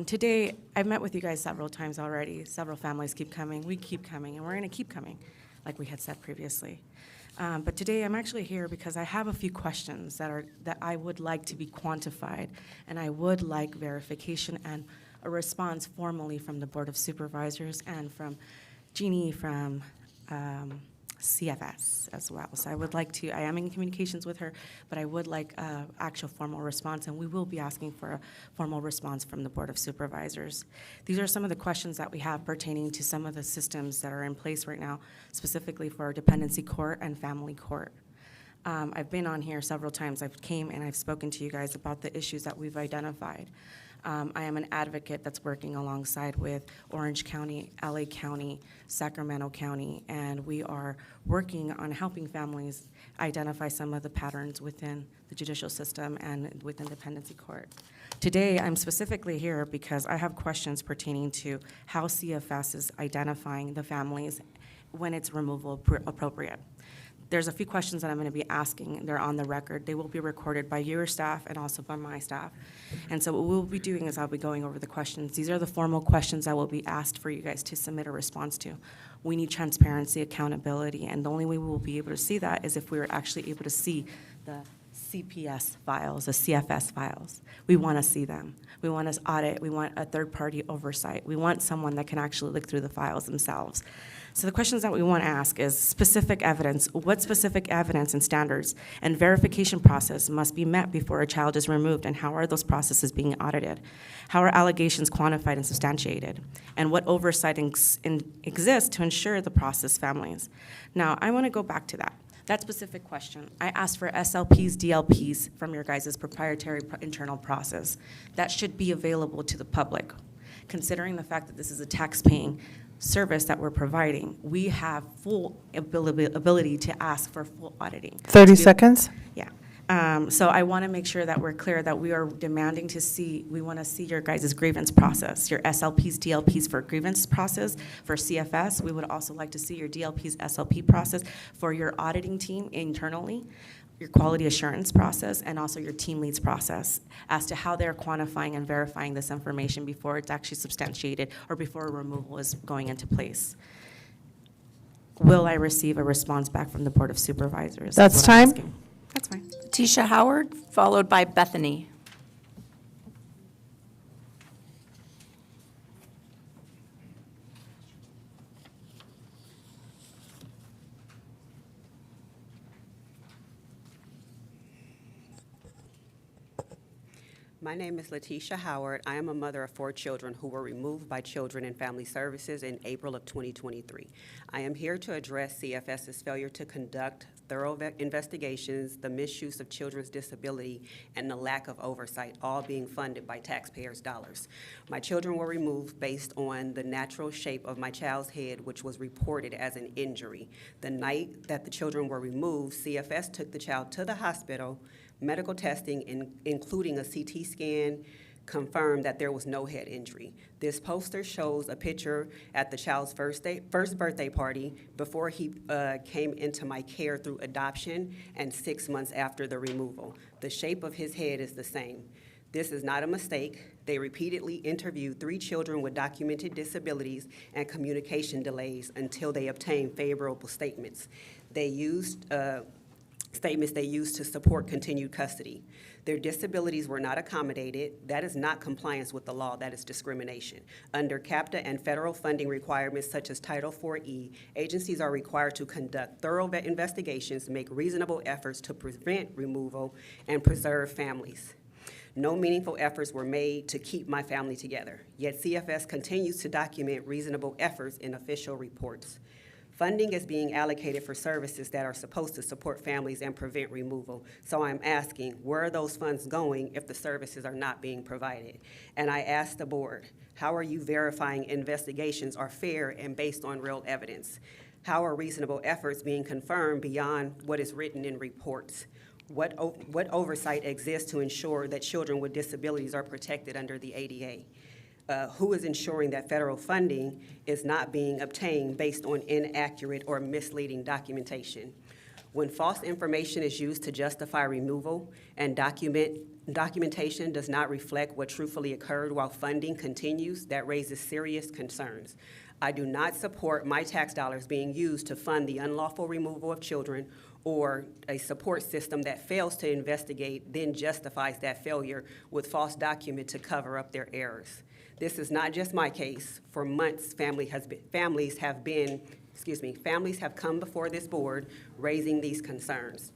Today, I've met with you guys several times already. Several families keep coming. We keep coming, and we're going to keep coming, like we had said previously. But today, I'm actually here because I have a few questions that I would like to be quantified, and I would like verification and a response formally from the Board of Supervisors and from Jeannie from CFS as well. So I would like to, I am in communications with her, but I would like an actual formal response, and we will be asking for a formal response from the Board of Supervisors. These are some of the questions that we have pertaining to some of the systems that are in place right now, specifically for our dependency court and family court. I've been on here several times. I've came and I've spoken to you guys about the issues that we've identified. I am an advocate that's working alongside with Orange County, LA County, Sacramento County, and we are working on helping families identify some of the patterns within the judicial system and within dependency court. Today, I'm specifically here because I have questions pertaining to how CFS is identifying the families when it's removal appropriate. There's a few questions that I'm going to be asking. They're on the record. They will be recorded by your staff and also by my staff. And so what we'll be doing is I'll be going over the questions. These are the formal questions that will be asked for you guys to submit a response to. We need transparency, accountability, and the only way we will be able to see that is if we are actually able to see the CPS files, the CFS files. We want to see them. We want to audit. We want a third-party oversight. We want someone that can actually look through the files themselves. So the questions that we want to ask is specific evidence. What specific evidence and standards and verification process must be met before a child is removed, and how are those processes being audited? How are allegations quantified and substantiated? And what oversight exists to ensure the process families? Now, I want to go back to that specific question. I asked for SLPs, DLPs from your guys' proprietary internal process. That should be available to the public. Considering the fact that this is a tax-paying service that we're providing, we have full ability to ask for full auditing. 30 seconds. Yeah. So I want to make sure that we're clear that we are demanding to see, we want to see your guys' grievance process, your SLPs, DLPs for grievance process for CFS. We would also like to see your DLPs, SLP process for your auditing team internally, your quality assurance process and also your team leads process as to how they're quantifying and verifying this information before it's actually substantiated or before a removal is going into place. Will I receive a response back from the Board of Supervisors? That's what I'm time. asking. That's fine. Tisha Howard, followed by Bethany. My name is Letitia Howard. I am a mother of 4 children who were removed by Children and Family Services in April of 2023. I am here to address CFS's failure to conduct thorough investigations, the misuse of children's disability, and the lack of oversight, all being funded by taxpayers' dollars. My children were removed based on the natural shape of my child's head, which was reported as an injury. The night that the children were removed, CFS took the child to the hospital. Medical testing, including a CT scan, confirmed that there was no head injury. This poster shows a picture at the child's first birthday party before he came into my care through adoption and 6 months after the removal. The shape of his head is the same. This is not a mistake. They repeatedly interviewed 3 children with documented disabilities and communication delays until they obtained favorable statements. They used to support continued custody. Their disabilities were not accommodated. That is not compliance with the law. That is discrimination. Under CAPTA and federal funding requirements such as Title IV-E, agencies are required to conduct thorough investigations, make reasonable efforts to prevent removal, and preserve families. No meaningful efforts were made to keep my family together, yet CFS continues to document reasonable efforts in official reports. Funding is being allocated for services that are supposed to support families and prevent removal. So I'm asking, where are those funds going if the services are not being provided? And I ask the board, how are you verifying investigations are fair and based on real evidence? How are reasonable efforts being confirmed beyond what is written in reports? What oversight exists to ensure that children with disabilities are protected under the ADA? Who is ensuring that federal funding is not being obtained based on inaccurate or misleading documentation? When false information is used to justify removal and documentation does not reflect what truthfully occurred while funding continues, that raises serious concerns. I do not support my tax dollars being used to fund the unlawful removal of children or a support system that fails to investigate, then justifies that failure with false document to cover up their errors. This is not just my case. For months, families have come before this board raising these concerns,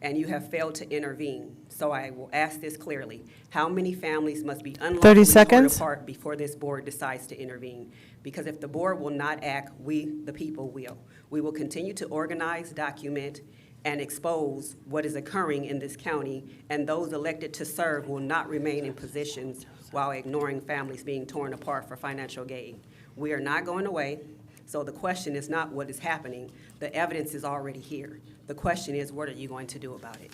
and you have failed to intervene. So I will ask this clearly. How many families must be unlawfully torn apart before this board decides to intervene? Because if the board will not act, we, the people, will. We will continue to organize, document, and expose what is occurring in this county, and those elected to serve will not remain in positions while ignoring families being torn apart for financial gain. We are not going away, so the question is not what is happening. The evidence is already here. The question is, what are you going to do about it?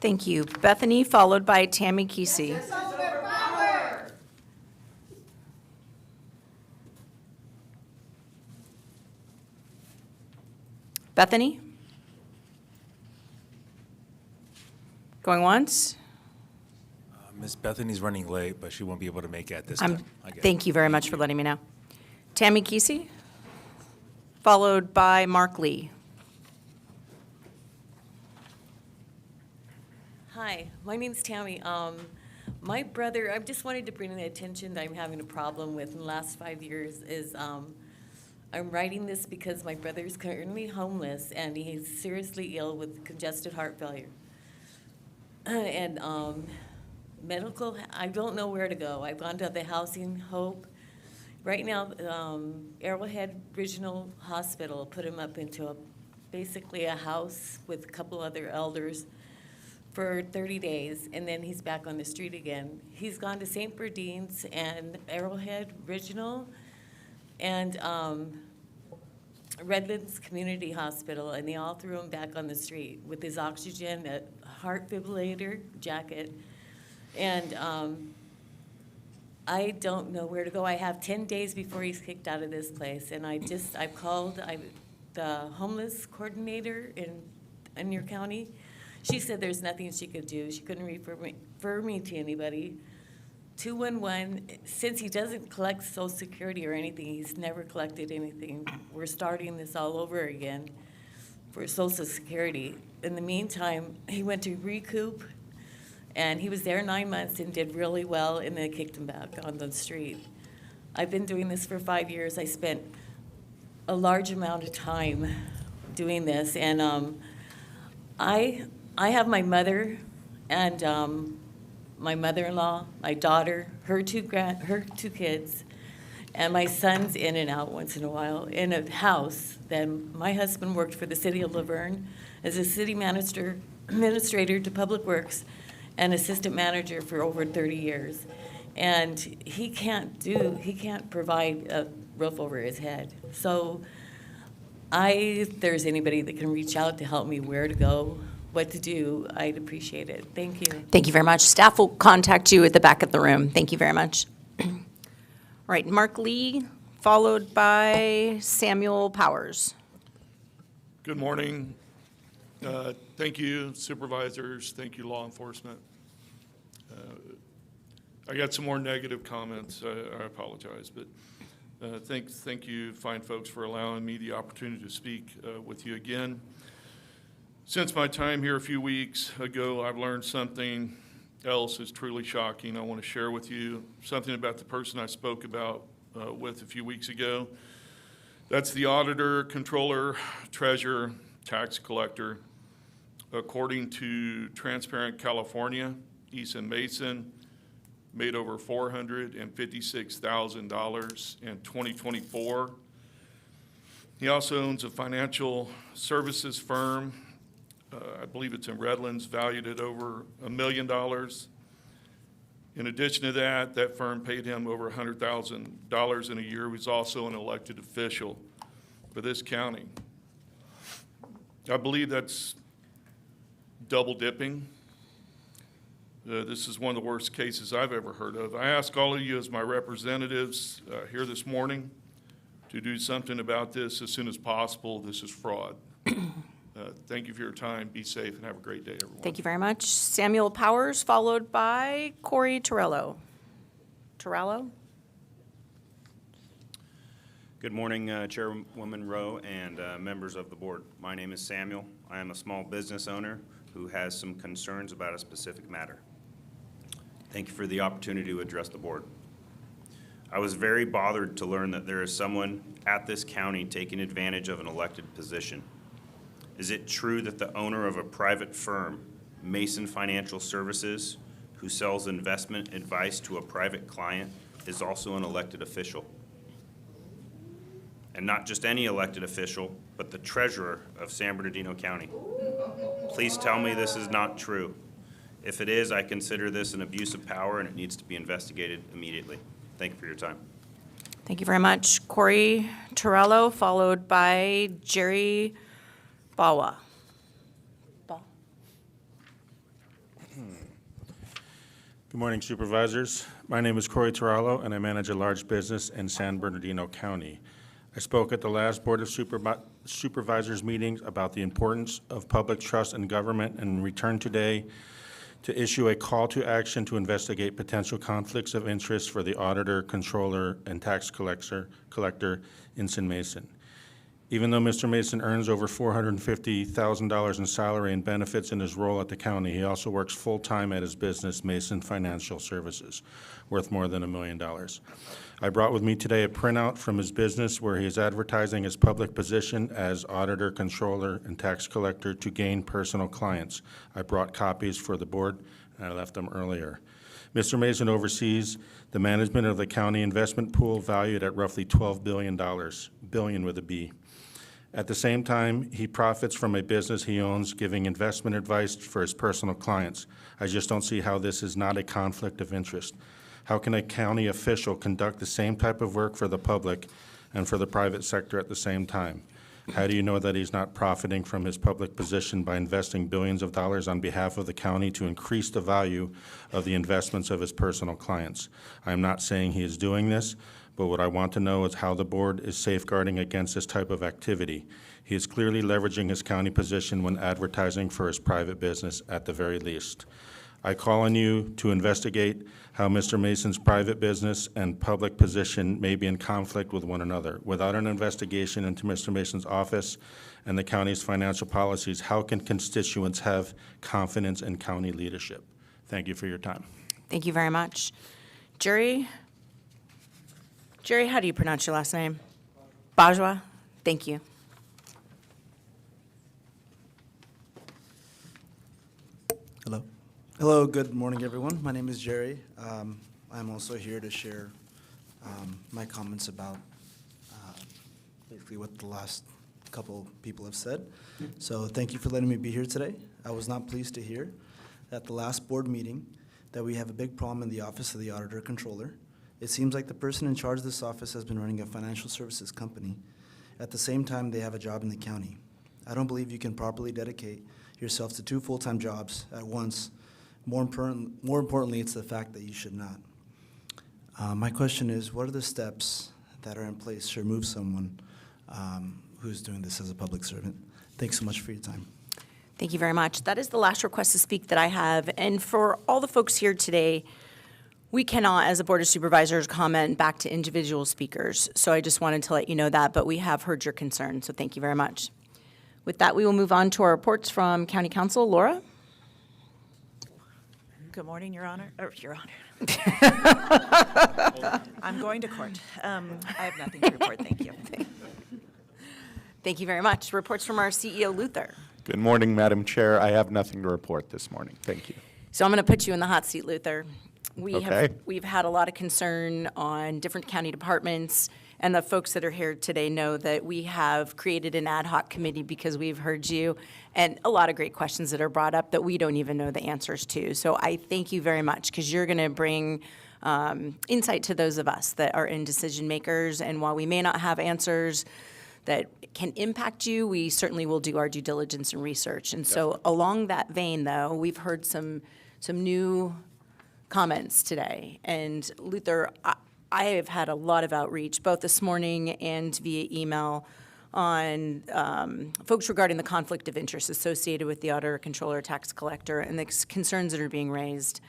Thank you. Bethany, followed by Tammy Kesey. Bethany? Going once? Miss Bethany's running late, but she won't be able to make it at this time. I get it. Thank you very much for letting me know. Tammy Kesey, followed by Mark Lee. Hi, my name's Tammy. My brother, I just wanted to bring to the attention that I'm having a problem with in the last 5 years is I'm writing this because my brother's currently homeless and he's seriously ill with congestive heart failure. And medical, I don't know where to go. I've gone to the Housing Hope. Right now, Arrowhead Regional Hospital put him up into basically a house with a couple other elders for 30 days, and then he's back on the street again. He's gone to St. Bernardino's and Arrowhead Regional and Redlands Community Hospital, and they all threw him back on the street with his oxygen, a heart defibrillator jacket, and I don't know where to go. I have 10 days before he's kicked out of this place, and I've called the homeless coordinator in your county, She said there's nothing she could do. She couldn't refer me to anybody. 211, since he doesn't collect Social Security or anything, he's never collected anything. We're starting this all over again for Social Security. In the meantime, he went to recoup, and he was there 9 months and did really well, and they kicked him back on the street. I've been doing this for 5 years. I spent a large amount of time doing this, and I have my mother and my mother-in-law, my daughter, her two kids, and my son's in and out once in a while in a house that my husband worked for the city of Laverne as a city administrator to Public Works and assistant manager for over 30 years. And he can't provide a roof over his head. So if there's anybody that can reach out to help me where to go, what to do, I'd appreciate it. Thank you. Thank you very much. Staff will contact you at the back of the room. Thank you very much. All right, Mark Lee, followed by Samuel Powers. Good morning. Thank you, supervisors. Thank you, law enforcement. I got some more negative comments. I apologize, but thank you, fine folks, for allowing me the opportunity to speak with you again. Since my time here a few weeks ago, I've learned something else is truly shocking. I want to share with you something about the person I spoke about with a few weeks ago. That's the auditor, controller, treasurer, tax collector. According to Transparent California, Eason Mason made over $456,000 in 2024. He also owns a financial services firm. I believe it's in Redlands, valued at over $1 million. In addition to that, that firm paid him over $100,000 in a year. He's also an elected official for this county. I believe that's double dipping. This is one of the worst cases I've ever heard of. I ask all of you as my representatives here this morning to do something about this as soon as possible. This is fraud. Thank you for your time. Be safe and have a great day, everyone. Thank you very much. Samuel Powers, followed by Corey Torello. Torello? Good morning, Chairwoman Rowe and members of the board. My name is Samuel. I am a small business owner who has some concerns about a specific matter. Thank you for the opportunity to address the board. I was very bothered to learn that there is someone at this county taking advantage of an elected position. Is it true that the owner of a private firm, Mason Financial Services, who sells investment advice to a private client, is also an elected official? And not just any elected official, but the treasurer of San Bernardino County. Please tell me this is not true. If it is, I consider this an abuse of power and it needs to be investigated immediately. Thank you for your time. Thank you very much. Corey Torello, followed by Jerry Bawa. Good morning, supervisors. My name is Corey Torello, and I manage a large business in San Bernardino County. I spoke at the last Board of Supervisors meetings about the importance of public trust in government and returned today to issue a call to action to investigate potential conflicts of interest for the auditor, controller, and tax collector Eason Mason. Even though Mr. Mason earns over $450,000 in salary and benefits in his role at the county, he also works full-time at his business, Mason Financial Services, worth more than $1 million. I brought with me today a printout from his business where he is advertising his public position as auditor, controller, and tax collector to gain personal clients. I brought copies for the board, and I left them earlier. Mr. Mason oversees the management of the county investment pool valued at roughly $12 billion, billion with a B. At the same time, he profits from a business he owns, giving investment advice for his personal clients. I just don't see how this is not a conflict of interest. How can a county official conduct the same type of work for the public and for the private sector at the same time? How do you know that he's not profiting from his public position by investing billions of dollars on behalf of the county to increase the value of the investments of his personal clients? I'm not saying he is doing this, but what I want to know is how the board is safeguarding against this type of activity. He is clearly leveraging his county position when advertising for his private business at the very least. I call on you to investigate how Mr. Mason's private business and public position may be in conflict with one another. Without an investigation into Mr. Mason's office and the county's financial policies, how can constituents have confidence in county leadership? Thank you for your time. Thank you very much. Jerry, how do you pronounce your last name? Bajwa? Thank you. Hello. Hello, good morning, everyone. My name is Jerry. I'm also here to share my comments about basically what the last couple people have said. So thank you for letting me be here today. I was not pleased to hear at the last board meeting that we have a big problem in the Office of the Auditor Controller. It seems like the person in charge of this office has been running a financial services company. At the same time, they have a job in the county. I don't believe you can properly dedicate yourself to 2 full-time jobs at once. More importantly, it's the fact that you should not. My question is, what are the steps that are in place to remove someone who's doing this as a public servant? Thanks so much for your time. Thank you very much. That is the last request to speak that I have. And for all the folks here today, we cannot, as a Board of Supervisors, comment back to individual speakers. So I just wanted to let you know that, but we have heard your concern, so thank you very much. With that, we will move on to our reports from County Council. Laura? Good morning, Your Honor. Your Honor. I'm going to court. I have nothing to report, thank you. Thank you very much. Reports from our CEO, Luther. Good morning, Madam Chair. I have nothing to report this morning. Thank you. So I'm going to put you in the hot seat, Luther. Okay. We've had a lot of concern on different county departments, and the folks that are here today know that we have created an ad hoc committee because we've heard you, and a lot of great questions that are brought up that we don't even know the answers to. So I thank you very much, because you're going to bring insight to those of us that are in decision makers, and while we may not have answers that can impact you, we certainly will do our due diligence and research. And so along that vein, though, we've heard some new comments today. And Luther, I have had a lot of outreach, both this morning and via email, on folks regarding the conflict of interest associated with the auditor, controller, tax collector, and the concerns that are being raised.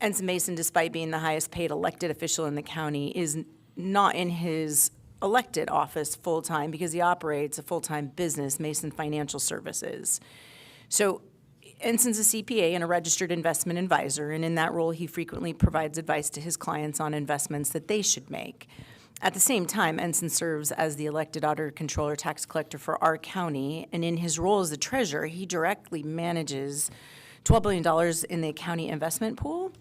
Ensign Mason, despite being the highest paid elected official in the county, is not in his elected office full-time because he operates a full-time business, Mason Financial Services. So Ensign's a CPA and a registered investment advisor, and in that role, he frequently provides advice to his clients on investments that they should make. At the same time, Ensign serves as the elected auditor, controller, tax collector for our county, and in his role as the treasurer, he directly manages $12 billion in the county investment pool.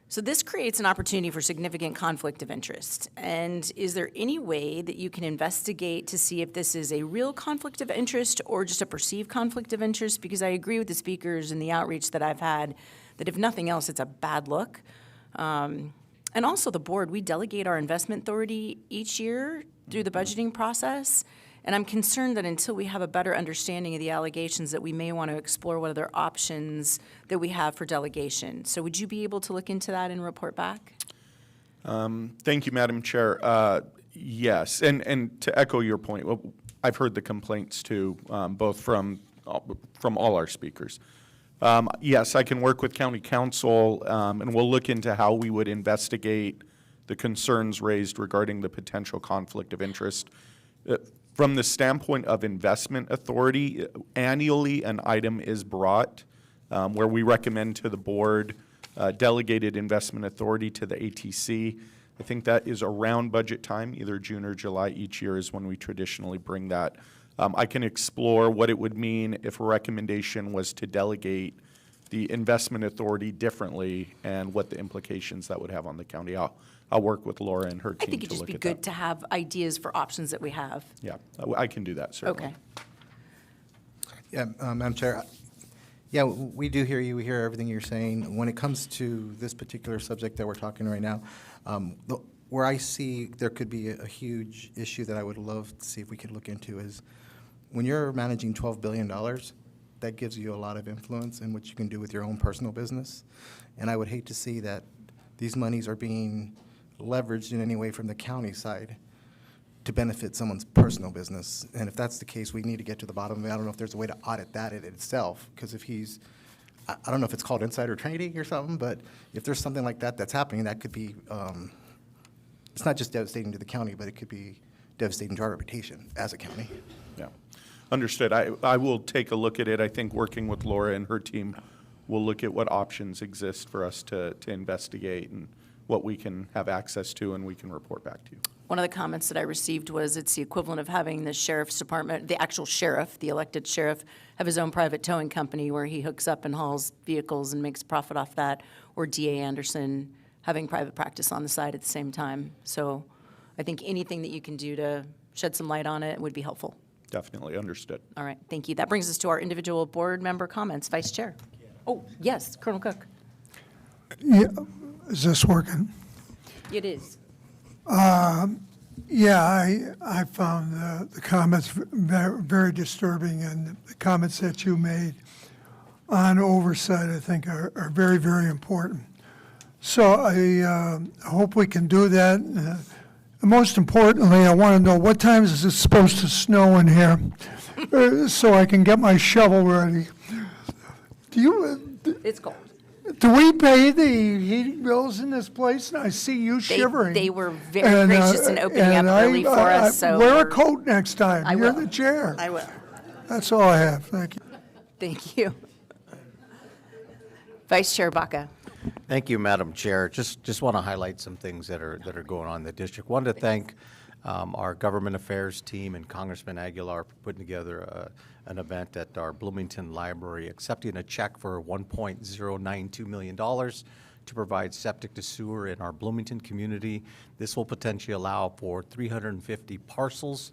So this creates an opportunity for significant conflict of interest. And is there any way that you can investigate to see if this is a real conflict of interest or just a perceived conflict of interest? Because I agree with the speakers and the outreach that I've had that if nothing else, it's a bad look. And also the board, we delegate our investment authority each year through the budgeting process. And I'm concerned that until we have a better understanding of the allegations, that we may want to explore what other options that we have for delegation. So would you be able to look into that and report back? Thank you, Madam Chair. Yes, and to echo your point, well, I've heard the complaints too, both from all our speakers. Yes, I can work with County Council, and we'll look into how we would investigate the concerns raised regarding the potential conflict of interest. From the standpoint of investment authority, annually an item is brought where we recommend to the board delegated investment authority to the ATC. I think that is around budget time, either June or July each year is when we traditionally bring that. I can explore what it would mean if a recommendation was to delegate the investment authority differently and what the implications that would have on the county. I'll work with Laura and her team to look at that. I think it'd just be good to have ideas for options that we have. Yeah, I can do that, certainly. Okay. Yeah, Madam Chair, yeah, we do hear you. We hear everything you're saying. When it comes to this particular subject that we're talking right now, where I see there could be a huge issue that I would love to see if we could look into is when you're managing $12 billion, that gives you a lot of influence in what you can do with your own personal business. And I would hate to see that these monies are being leveraged in any way from the county side to benefit someone's personal business. And if that's the case, we need to get to the bottom of it. I don't know if there's a way to audit that in itself, because if he's, I don't know if it's called insider trading or something, but if there's something like that that's happening, that could be, it's not just devastating to the county, but it could be devastating to our reputation as a county. Yeah, understood. I will take a look at it. I think working with Laura and her team, we'll look at what options exist for us to investigate and what we can have access to, and we can report back to you. One of the comments that I received was it's the equivalent of having the sheriff's department, the actual sheriff, the elected sheriff, have his own private towing company where he hooks up and hauls vehicles and makes profit off that, or DA Anderson having private practice on the side at the same time. So I think anything that you can do to shed some light on it would be helpful. Definitely, understood. All right, thank you. That brings us to our individual board member comments. Vice Chair. Oh, yes, Colonel Cook. Yeah, is this working? It is. Yeah, I found the comments very, very disturbing, and the comments that you made on oversight, I think, are very, very important. So I hope we can do that. Most importantly, I want to know what time is it supposed to snow in here so I can get my shovel ready. Do you? It's cold. Do we pay the heating bills in this place? And I see you shivering. They were very gracious in opening up early for us. So wear a coat next time. You're will. the chair. I will. That's all I have. Thank you. Thank you. Vice Chair Baca. Thank you, Madam Chair. Just want to highlight some things that are going on in the district. Wanted to thank our government affairs team and Congressman Aguilar for putting together an event at our Bloomington Library, accepting a check for $1.092 million to provide septic to sewer in our Bloomington community. This will potentially allow for 350 parcels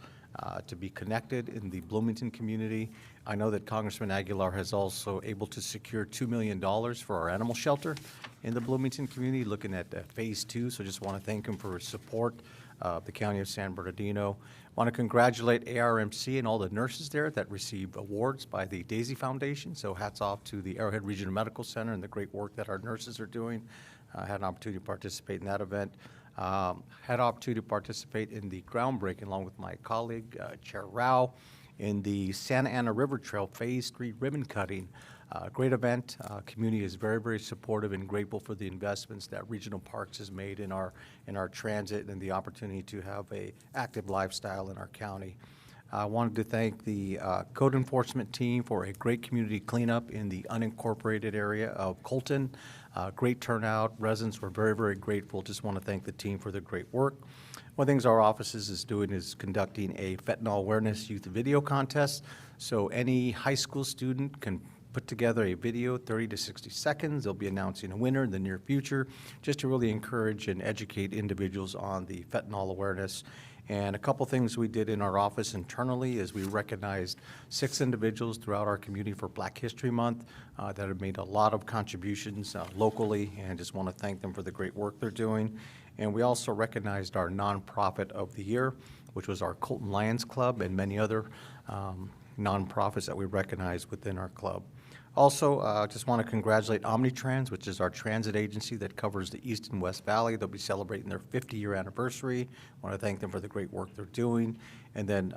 to be connected in the Bloomington community. I know that Congressman Aguilar has also able to secure $2 million for our animal shelter in the Bloomington community, looking at phase 2. So just want to thank him for his support of the County of San Bernardino. Want to congratulate ARMC and all the nurses there that received awards by the Daisy Foundation. So hats off to the Arrowhead Regional Medical Center and the great work that our nurses are doing. Had an opportunity to participate in that event. Had an opportunity to participate in the groundbreaking along with my colleague, Chair Rao, in the Santa Ana River Trail Phase 3 ribbon cutting. Great event. Community is very, very supportive and grateful for the investments that Regional Parks has made in our transit and the opportunity to have a active lifestyle in our county. I wanted to thank the code enforcement team for a great community cleanup in the unincorporated area of Colton. Great turnout. Residents were very, very grateful. Just want to thank the team for their great work. One of the things our offices is doing is conducting a fentanyl awareness youth video contest. So any high school student can put together a video, 30 to 60 seconds. They'll be announcing a winner in the near future, just to really encourage and educate individuals on the fentanyl awareness. And a couple things we did in our office internally is we recognized 6 individuals throughout our community for Black History Month that have made a lot of contributions locally, and just want to thank them for the great work they're doing. And we also recognized our nonprofit of the year, which was our Colton Lions Club and many other nonprofits that we recognize within our club. Also, just want to congratulate Omnitrans, which is our transit agency that covers the East and West Valley. They'll be celebrating their 50-year anniversary. I want to thank them for the great work they're doing. And then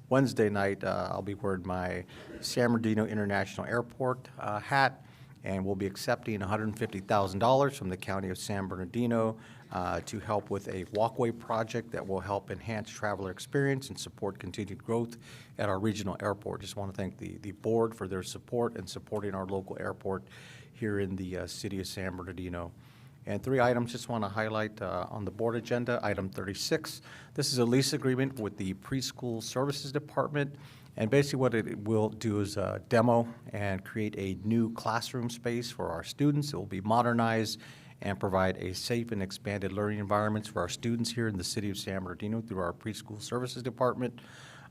Wednesday night, I'll be wearing my San Bernardino International Airport hat, and we'll be accepting $150,000 from the County of San Bernardino to help with a walkway project that will help enhance traveler experience and support continued growth at our regional airport. Just want to thank the board for their support and supporting our local airport here in the city of San Bernardino. And 3 items just want to highlight on the board agenda. Item 36, this is a lease agreement with the Preschool Services Department. And basically what it will do is demo and create a new classroom space for our students. It will be modernized and provide a safe and expanded learning environments for our students here in the city of San Bernardino through our Preschool Services Department.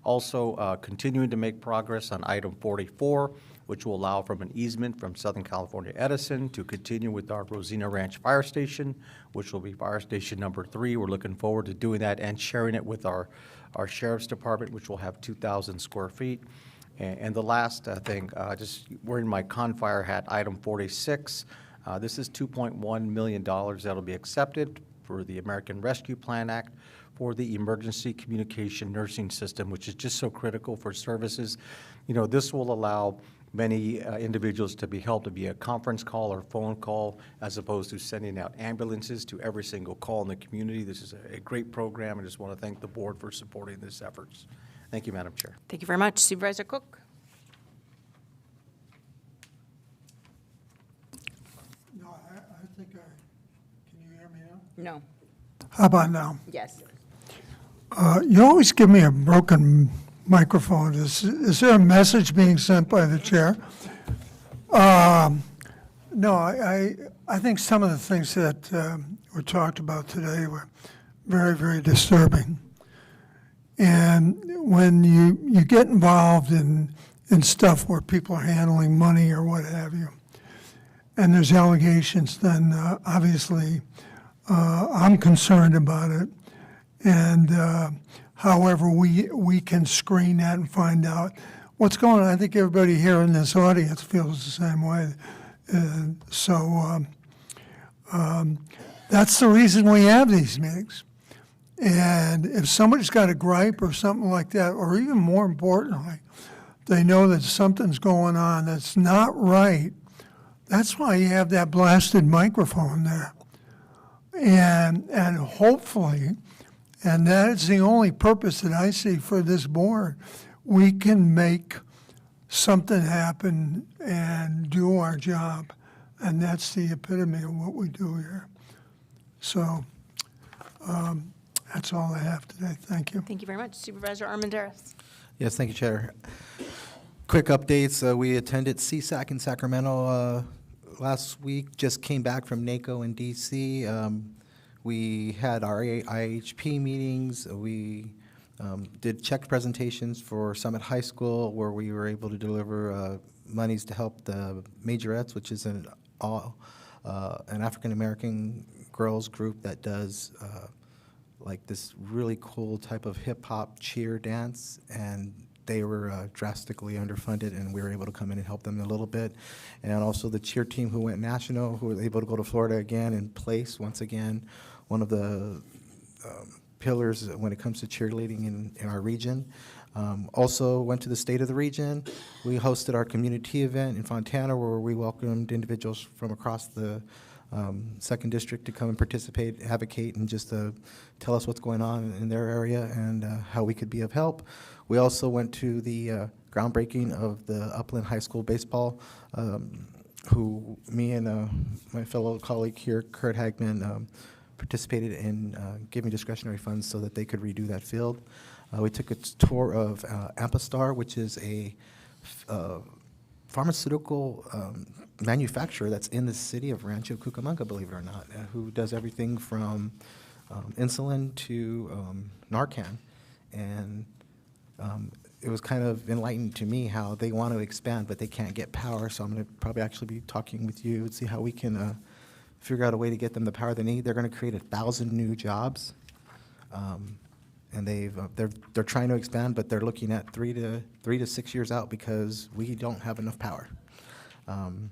Also, continuing to make progress on item 44, which will allow from an easement from Southern California Edison to continue with our Rosina Ranch Fire Station, which will be Fire Station number 3. We're looking forward to doing that and sharing it with our Sheriff's Department, which will have 2,000 square feet. And the last thing, just wearing my Confire hat, item 46. This is $2.1 million that'll be accepted for the American Rescue Plan Act for the Emergency Communication Nursing System, which is just so critical for services. You know, this will allow many individuals to be helped via conference call or phone call, as opposed to sending out ambulances to every single call in the community. This is a great program. I just want to thank the board for supporting this efforts. Thank you, Madam Chair. Thank you very much. Supervisor Cook? No, I think can you hear me now? No. How about now? Yes. You always give me a broken microphone. Is there a message being sent by the chair? No, I think some of the things that were talked about today were very, very disturbing. And when you get involved in stuff where people are handling money or what have you, and there's allegations, then obviously I'm concerned about it. And however we can screen that and find out what's going on. I think everybody here in this audience feels the same way. That's the reason we have these meetings. And if somebody's got a gripe or something like that, or even more importantly, they know that something's going on that's not right, that's why you have that blasted microphone there. And hopefully, and that is the only purpose that I see for this board, we can make something happen and do our job. And that's the epitome of what we do here. So that's all I have today. Thank you. Thank you very much. Supervisor Armendariz? Yes, thank you, Chair. Quick updates. We attended CSAC in Sacramento last week, just came back from NACO in D.C. We had our IHP meetings. We did check presentations for Summit High School, where we were able to deliver monies to help the Majorettes, which is an African-American girls group that does like this really cool type of hip-hop cheer dance, and they were drastically underfunded, and we were able to come in and help them a little bit. And also the cheer team who went national, who was able to go to Florida again and place, once again, one of the pillars when it comes to cheerleading in our region. Also went to the state of the region. We hosted our community event in Fontana, where we welcomed individuals from across the second district to come and participate, advocate, and just tell us what's going on in their area and how we could be of help. We also went to the groundbreaking of the Upland High School baseball, who me and my fellow colleague here, Kurt Hagman, participated in giving discretionary funds so that they could redo that field. We took a tour of Ampistar, which is a pharmaceutical manufacturer that's in the city of Rancho Cucamonga, believe it or not, who does everything from insulin to Narcan. And it was kind of enlightening to me how they want to expand, but they can't get power. So I'm going to probably actually be talking with you and see how we can figure out a way to get them the power they need. They're going to create 1,000 new jobs. And they're trying to expand, but they're looking at 3 to 6 years out because we don't have enough power. And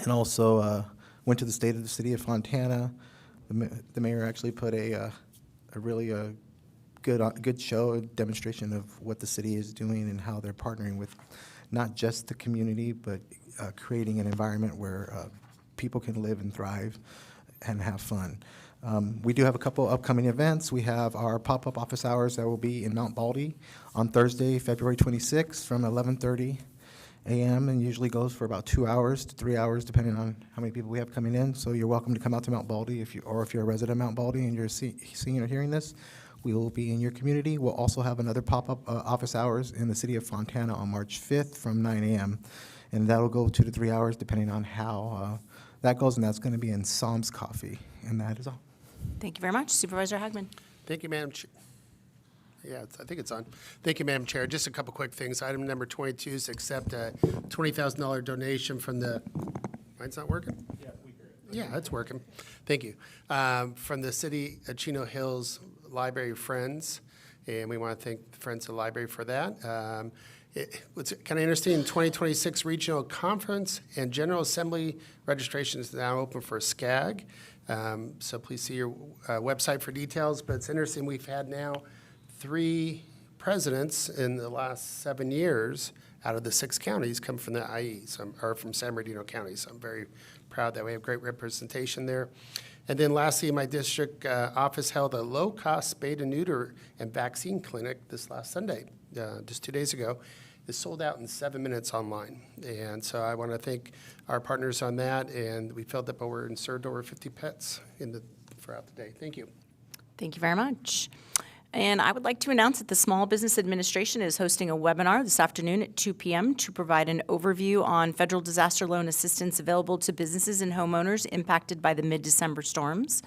also went to the state of the city of Fontana. The mayor actually put a really good show, a demonstration of what the city is doing and how they're partnering with not just the community, but creating an environment where people can live and thrive and have fun. We do have a couple upcoming events. We have our pop-up office hours that will be in Mount Baldy on Thursday, February 26th from 11:30 a.m. and usually goes for about 2 hours to 3 hours, depending on how many people we have coming in. So you're welcome to come out to Mount Baldy if you're a resident of Mount Baldy and you're seeing or hearing this. We will be in your community. We'll also have another pop-up office hours in the city of Fontana on March 5th from 9 a.m. And that'll go 2 to 3 hours, depending on how that goes, and that's going to be in Psalms Coffee. And that is all. Thank you very much. Supervisor Hagman? Thank you, Madam Chair. Yeah, I think it's on. Thank you, Madam Chair. Just a couple quick things. Item number 22 is accept a $20,000 donation from the, mine's not working? Yeah, we hear it. Yeah, it's working. Thank you. From the City of Chino Hills Library Friends, and we want to thank the Friends of the Library for that. What's kind of interesting, 2026 Regional Conference and General Assembly registration is now open for SCAG. So please see your website for details. But it's interesting, we've had now 3 presidents in the last 7 years out of the 6 counties come from the IE, or from San Bernardino County. So I'm very proud that we have great representation there. And then lastly, my district office held a low-cost spay and neuter and vaccine clinic this last Sunday, just 2 days ago. It sold out in 7 minutes online. And so I want to thank our partners on that. And we filled up over and served over 50 pets throughout the day. Thank you. Thank you very much. And I would like to announce that the Small Business Administration is hosting a webinar this afternoon at 2 p.m. to provide an overview on federal disaster loan assistance available to businesses and homeowners impacted by the mid-December storms.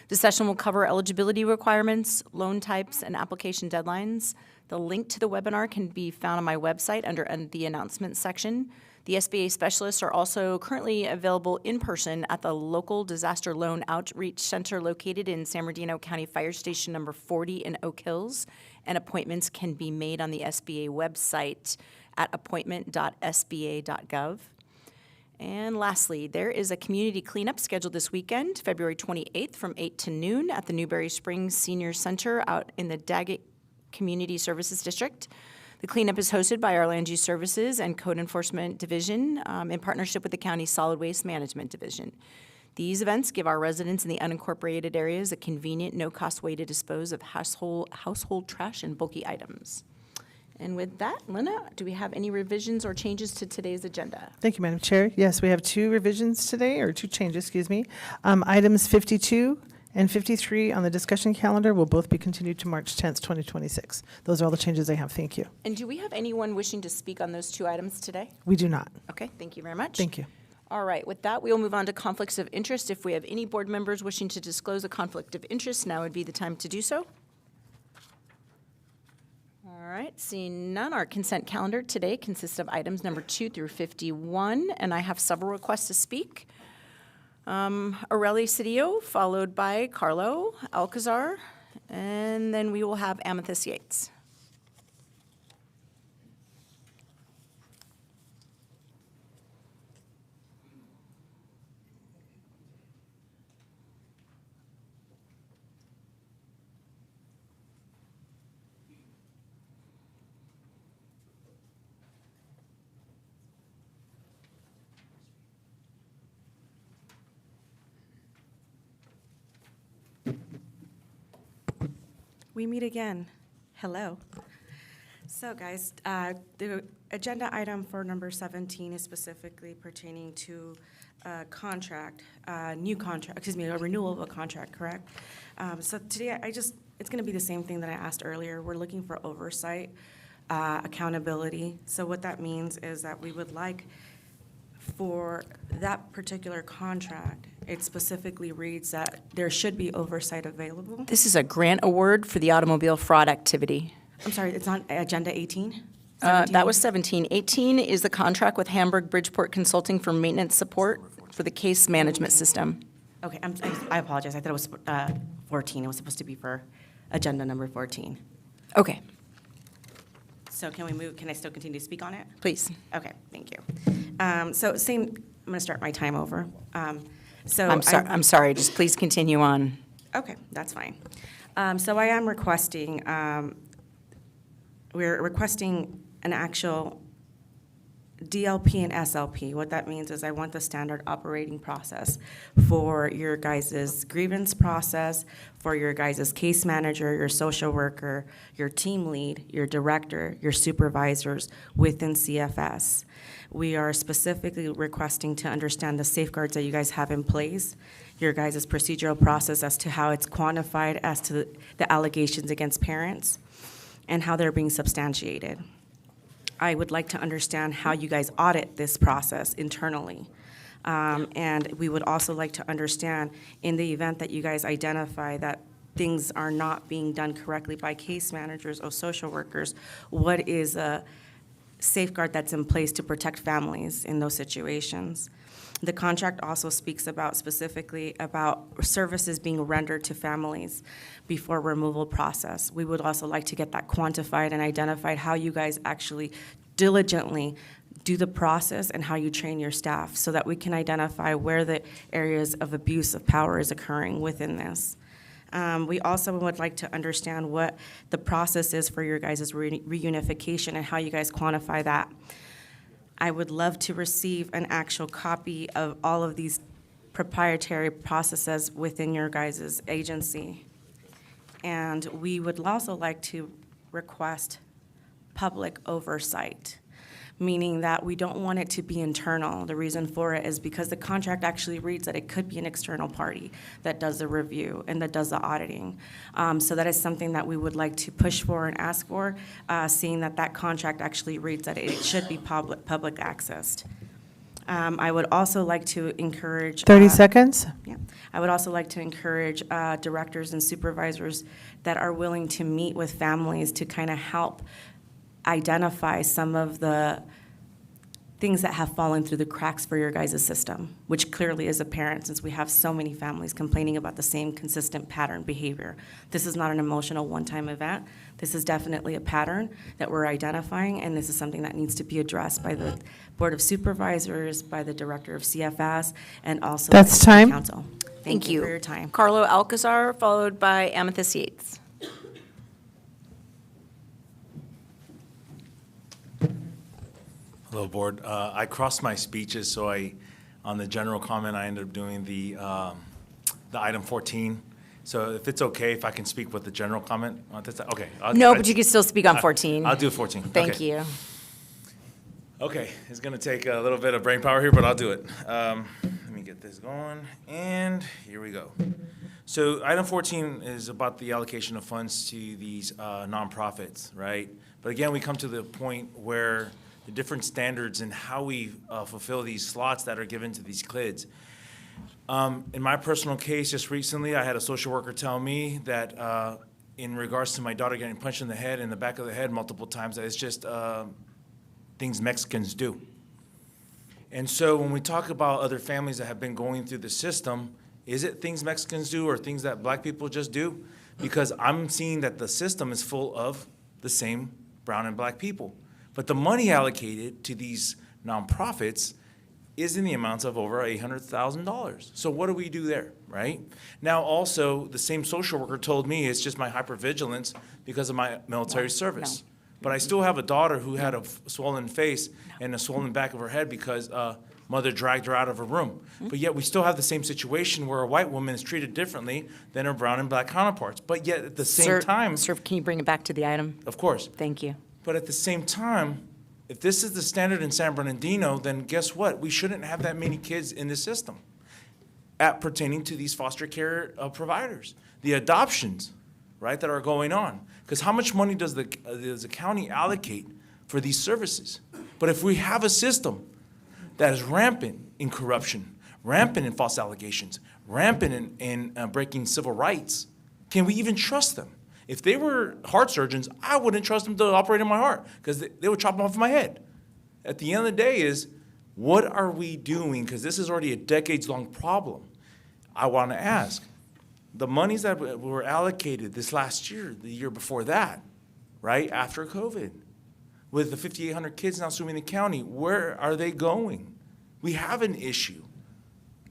The session will cover eligibility requirements, loan types, and application deadlines. The link to the webinar can be found on my website under the announcements section. The SBA specialists are also currently available in person at the local disaster loan outreach center located in San Bernardino County Fire Station number 40 in Oak Hills, and appointments can be made on the SBA website at appointment.sba.gov. And lastly, there is a community cleanup scheduled this weekend, February 28th from 8 to noon at the Newberry Springs Senior Center out in the Daggett Community Services District. The cleanup is hosted by our Land Use Services and Code Enforcement Division in partnership with the County Solid Waste Management Division. These events give our residents in the unincorporated areas a convenient, no-cost way to dispose of household trash and bulky items. And with that, Lena, do we have any revisions or changes to today's agenda? Thank you, Madam Chair. Yes, we have 2 revisions today, or 2 changes, excuse me. Items 52 and 53 on the discussion calendar will both be continued to March 10th, 2026. Those are all the changes I have. Thank you. And do we have anyone wishing to speak on those 2 items today? We do not. Okay, thank you very much. Thank you. All right, with that, we will move on to conflicts of interest. If we have any board members wishing to disclose a conflict of interest, now would be the time to do so. All right, seeing none, our consent calendar today consists of items number 2 through 51, and I have several requests to speak. Aureli Cedillo, followed by Carlo Alcazar, and then we will have Amethyst Yates. We meet again. Hello. So guys, the agenda item for number 17 is specifically pertaining to a contract, a renewal of a contract, correct? So today, it's gonna be the same thing that I asked earlier. We're looking for oversight, accountability. So what that means is that we would like for that particular contract, it specifically reads that there should be oversight available. This is a grant award for the automobile fraud activity. I'm sorry, it's on agenda 18? That was 17. 18 is the contract with Hamburg Bridgeport Consulting for maintenance support for the case management system. Okay, I apologize. I thought it was 14. It was supposed to be for agenda number 14. Okay, So can we move, can I still continue to speak on it? please. Okay, thank you. So same, I'm going to start my time over. So I'm sorry, just please continue on. Okay, that's fine. So I am requesting, we're requesting an actual DLP and SLP. What that means is I want the standard operating process for your guys' grievance process, for your guys' case manager, your social worker, your team lead, your director, your supervisors within CFS. We are specifically requesting to understand the safeguards that you guys have in place, your guys' procedural process as to how it's quantified as to the allegations against parents, and how they're being substantiated. I would like to understand how you guys audit this process internally. And we would also like to understand, in the event that you guys identify that things are not being done correctly by case managers or social workers, what is a safeguard that's in place to protect families in those situations? The contract also speaks about specifically about services being rendered to families before removal process. We would also like to get that quantified and identified, how you guys actually diligently do the process and how you train your staff so that we can identify where the areas of abuse of power is occurring within this. We also would like to understand what the process is for your guys' reunification and how you guys quantify that. I would love to receive an actual copy of all of these proprietary processes within your guys' agency. And we would also like to request public oversight, meaning that we don't want it to be internal. The reason for it is because the contract actually reads that it could be an external party that does the review and that does the auditing. So that is something that we would like to push for and ask for, seeing that that contract actually reads that it should be public accessed. I would also like to encourage. 30 seconds. Yeah. I would also like to encourage directors and supervisors that are willing to meet with families to kind of help identify some of the things that have fallen through the cracks for your guys' system, which clearly is apparent since we have so many families complaining about the same consistent pattern behavior. This is not an emotional one-time event. This is definitely a pattern that we're identifying, and this is something that needs to be addressed by the Board of Supervisors, by the Director of CFS, and also That's by the time. Council. Thank you you for your time. Carlo Alcazar, followed by Amethyst Yates. Hello, Board. I crossed my speeches, so on the general comment, I ended up doing the item 14. So if it's okay, if I can speak with the general comment on this, okay. No, but you can still speak on 14. I'll do 14. Thank Okay. you. Okay, it's gonna take a little bit of brain power here, but I'll do it. Let me get this going, and here we go. So item 14 is about the allocation of funds to these nonprofits, right? But again, we come to the point where the different standards and how we fulfill these slots that are given to these kids. In my personal case, just recently, I had a social worker tell me that in regards to my daughter getting punched in the head, in the back of the head multiple times, that it's just things Mexicans do. And so when we talk about other families that have been going through the system, is it things Mexicans do or things that black people just do? Because I'm seeing that the system is full of the same brown and black people. But the money allocated to these nonprofits is in the amounts of over $800,000. So what do we do there, right? Now also, the same social worker told me it's just my hypervigilance because of my military service. no. But I still have a daughter who had a swollen face and a swollen back of her head because mother dragged her out of her room. But yet we still have the same situation where a white woman is treated differently than her brown and black counterparts. But yet at the same time, Sir, can you bring it back to the item? of course, Thank you. but at the same time, if this is the standard in San Bernardino, then guess what? We shouldn't have that many kids in the system pertaining to these foster care providers. The adoptions, right, that are going on. Because how much money does the county allocate for these services? But if we have a system that is rampant in corruption, rampant in false allegations, rampant in breaking civil rights, can we even trust them? If they were heart surgeons, I wouldn't trust them to operate in my heart because they would chop them off my head. At the end of the day is, what are we doing? Because this is already a decades-long problem. I want to ask, the monies that were allocated this last year, the year before that, right, after COVID, with the 5,800 kids now suing the county, where are they going? We have an issue.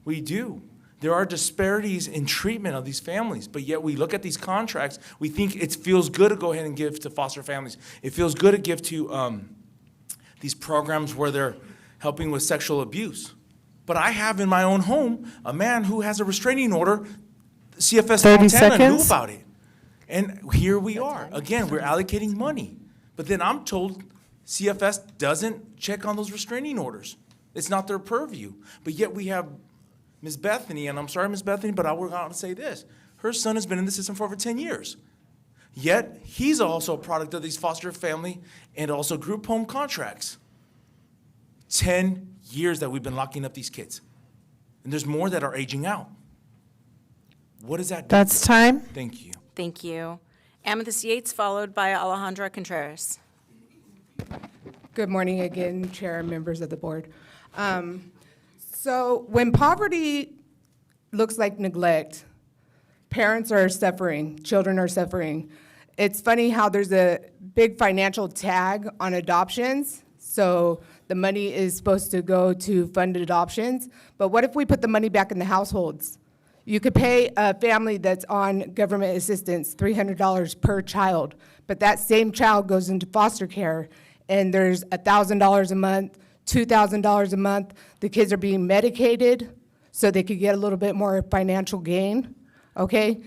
We do. There are disparities in treatment of these families, but yet we look at these contracts, we think it feels good to go ahead and give to foster families. It feels good to give to these programs where they're helping with sexual abuse. But I have in my own home a man who has a restraining order. CFS 30 Montana knew seconds. about it. And here we are. Again, we're allocating money. But then I'm told CFS doesn't check on those restraining orders. It's not their purview. But yet we have Ms. Bethany, and I'm sorry, Ms. Bethany, but I will out and say this. Her son has been in the system for over 10 years. Yet, he's also a product of these foster family and also group home contracts. 10 years that we've been locking up these kids. And there's more that are aging out. What does that do? That's time. Thank you. Thank you. Amethyst Yates, followed by Alejandra Contreras. Good morning again, Chair and members of the board. So when poverty looks like neglect, parents are suffering, children are suffering. It's funny how there's a big financial tag on adoptions, So the money is supposed to go to fund adoptions, but what if we put the money back in the households? You could pay a family that's on government assistance $300 per child, but that same child goes into foster care, and there's $1,000 a month, $2,000 a month. The kids are being medicated so they could get a little bit more financial gain, okay?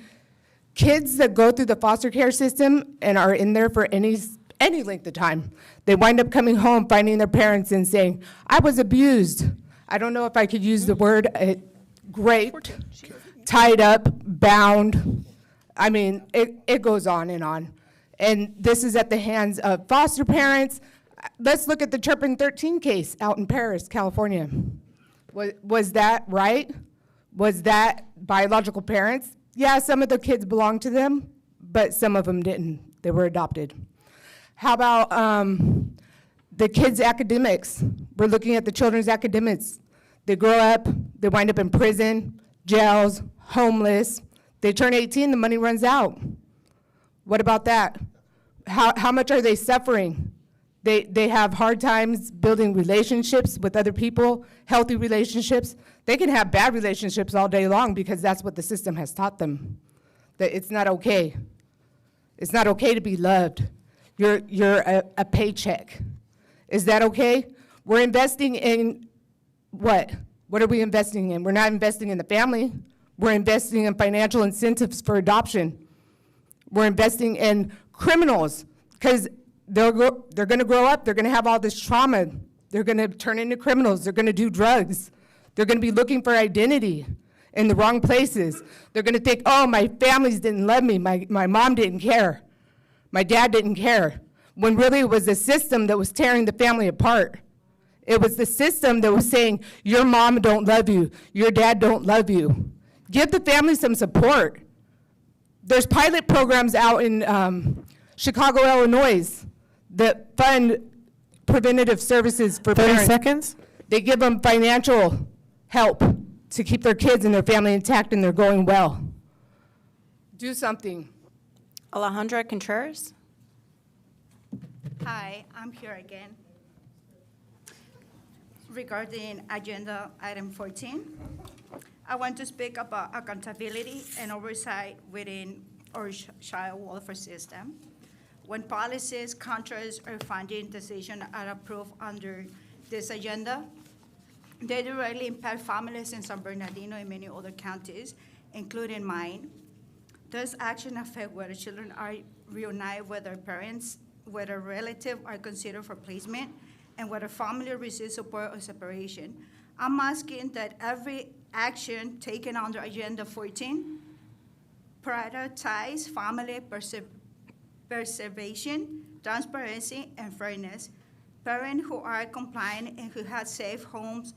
Kids that go through the foster care system and are in there for any length of time, they wind up coming home, finding their parents and saying, I was abused. I don't know if I could use the word raped, tied up, bound. I mean, it goes on. And this is at the hands of foster parents. Let's look at the Turpin 13 case out in Paris, California. Was that right? Was that biological parents? Yeah, some of the kids belonged to them, but some of them didn't. They were adopted. How about the kids' academics? We're looking at the children's academics. They grow up, they wind up in prison, jails, homeless. They turn 18, the money runs out. What about that? How much are they suffering? They have hard times building relationships with other people, healthy relationships. They can have bad relationships all day long because that's what the system has taught them, that it's not okay. It's not okay to be loved. You're a paycheck. Is that okay? We're investing in what? What are we investing in? We're not investing in the family. We're investing in financial incentives for adoption. We're investing in criminals because they're going to grow up. They're going to have all this trauma. They're going to turn into criminals. They're going to do drugs. They're going to be looking for identity in the wrong places. They're going to think, oh, my families didn't love me. My mom didn't care. My dad didn't care. When really it was the system that was tearing the family apart. It was the system that was saying, your mom don't love you. Your dad don't love you. Give the family some support. There's pilot programs out in Chicago, Illinois that fund preventative services for 30 parents. seconds. They give them financial help to keep their kids and their family intact and they're going well. Do something. Alejandra Contreras? Hi, I'm here again. Regarding agenda item 14, I want to speak about accountability and oversight within our child welfare system. When policies, contracts, or funding decisions are approved under this agenda, they directly impact families in San Bernardino and many other counties, including mine. Those actions affect whether children are reunited with their parents, whether relatives are considered for placement, and whether family receives support or separation. I'm asking that every action taken under Agenda 14 prioritize family preservation, transparency, and fairness. Parents who are compliant and who have safe homes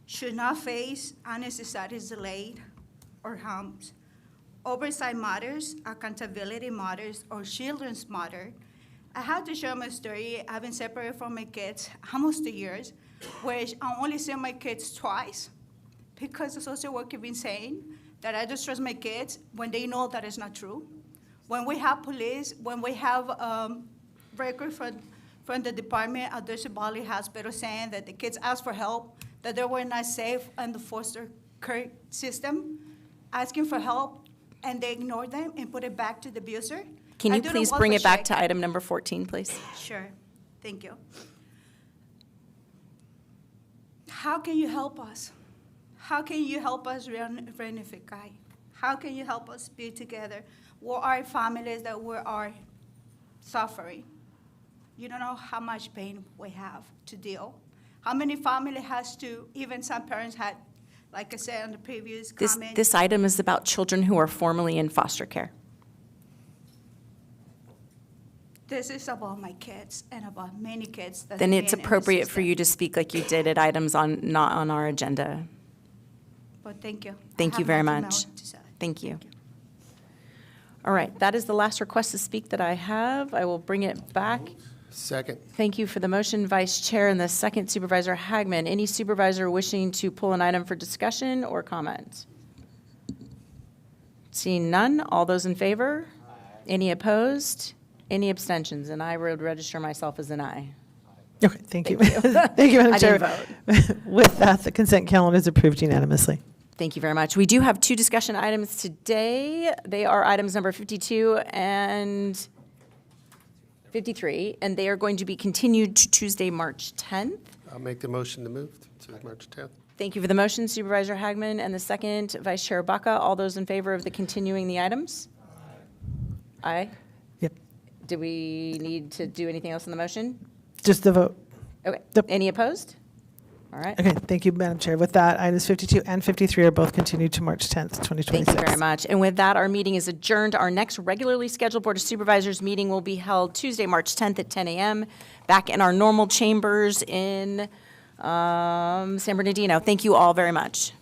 should not face unnecessary delay or harms. Oversight matters, accountability matters, or children's matter. I have to share my story. I've been separated from my kids almost 2 years, which I only see my kids twice because the social worker been saying that I just trust my kids when they know that it's not true. When we have police, when we have record from the department at the Valley Hospital saying that the kids asked for help, that they were not safe in the foster care system, asking for help, and they ignore them and put it back to the abuser. Can you please bring it back to item number 14, please? Sure, thank you. How can you help us? How can you help us reunify? How can you help us be together? What are families that we are suffering? You don't know how much pain we have to deal. How many family has to, even some parents had, like I said on the previous comment. This item is about children who are formerly in foster care. This is about my kids and about many kids. That Then have it's been in the appropriate for system. you to speak like you did at items not on our agenda. But thank you. I Thank you have very nothing much. more to say. Thank you. All right, that is the last request to speak that I have. I will bring it back. Second. Thank you for the motion, Vice Chair, and the second, Supervisor Hagman. Any supervisor wishing to pull an item for discussion or comment? Seeing none, all those in favor? Any opposed? Any abstentions? And I would register myself as an aye. Okay, thank you. Thank you, Madam I Chair. didn't With that, the consent calendar is approved unanimously. Thank you very much. We do have two discussion items today. They are items number 52 and 53, and they are going to be continued to Tuesday, March 10th. I'll make the motion to move to March 10th. Thank you for the motion, Supervisor Hagman, and the second, Vice Chair Baca. All those in favor of the continuing the items? Aye. Yep. Do we need to do anything else in the motion? Just the vote. Okay. Yep. Any opposed? All right. Okay, thank you, Madam Chair. With that, items 52 and 53 are both continued to March 10th, 2026. Thank you very much. And with that, our meeting is adjourned. Our next regularly scheduled Board of Supervisors meeting will be held Tuesday, March 10th at 10 a.m. back in our normal chambers in San Bernardino. Thank you all very much.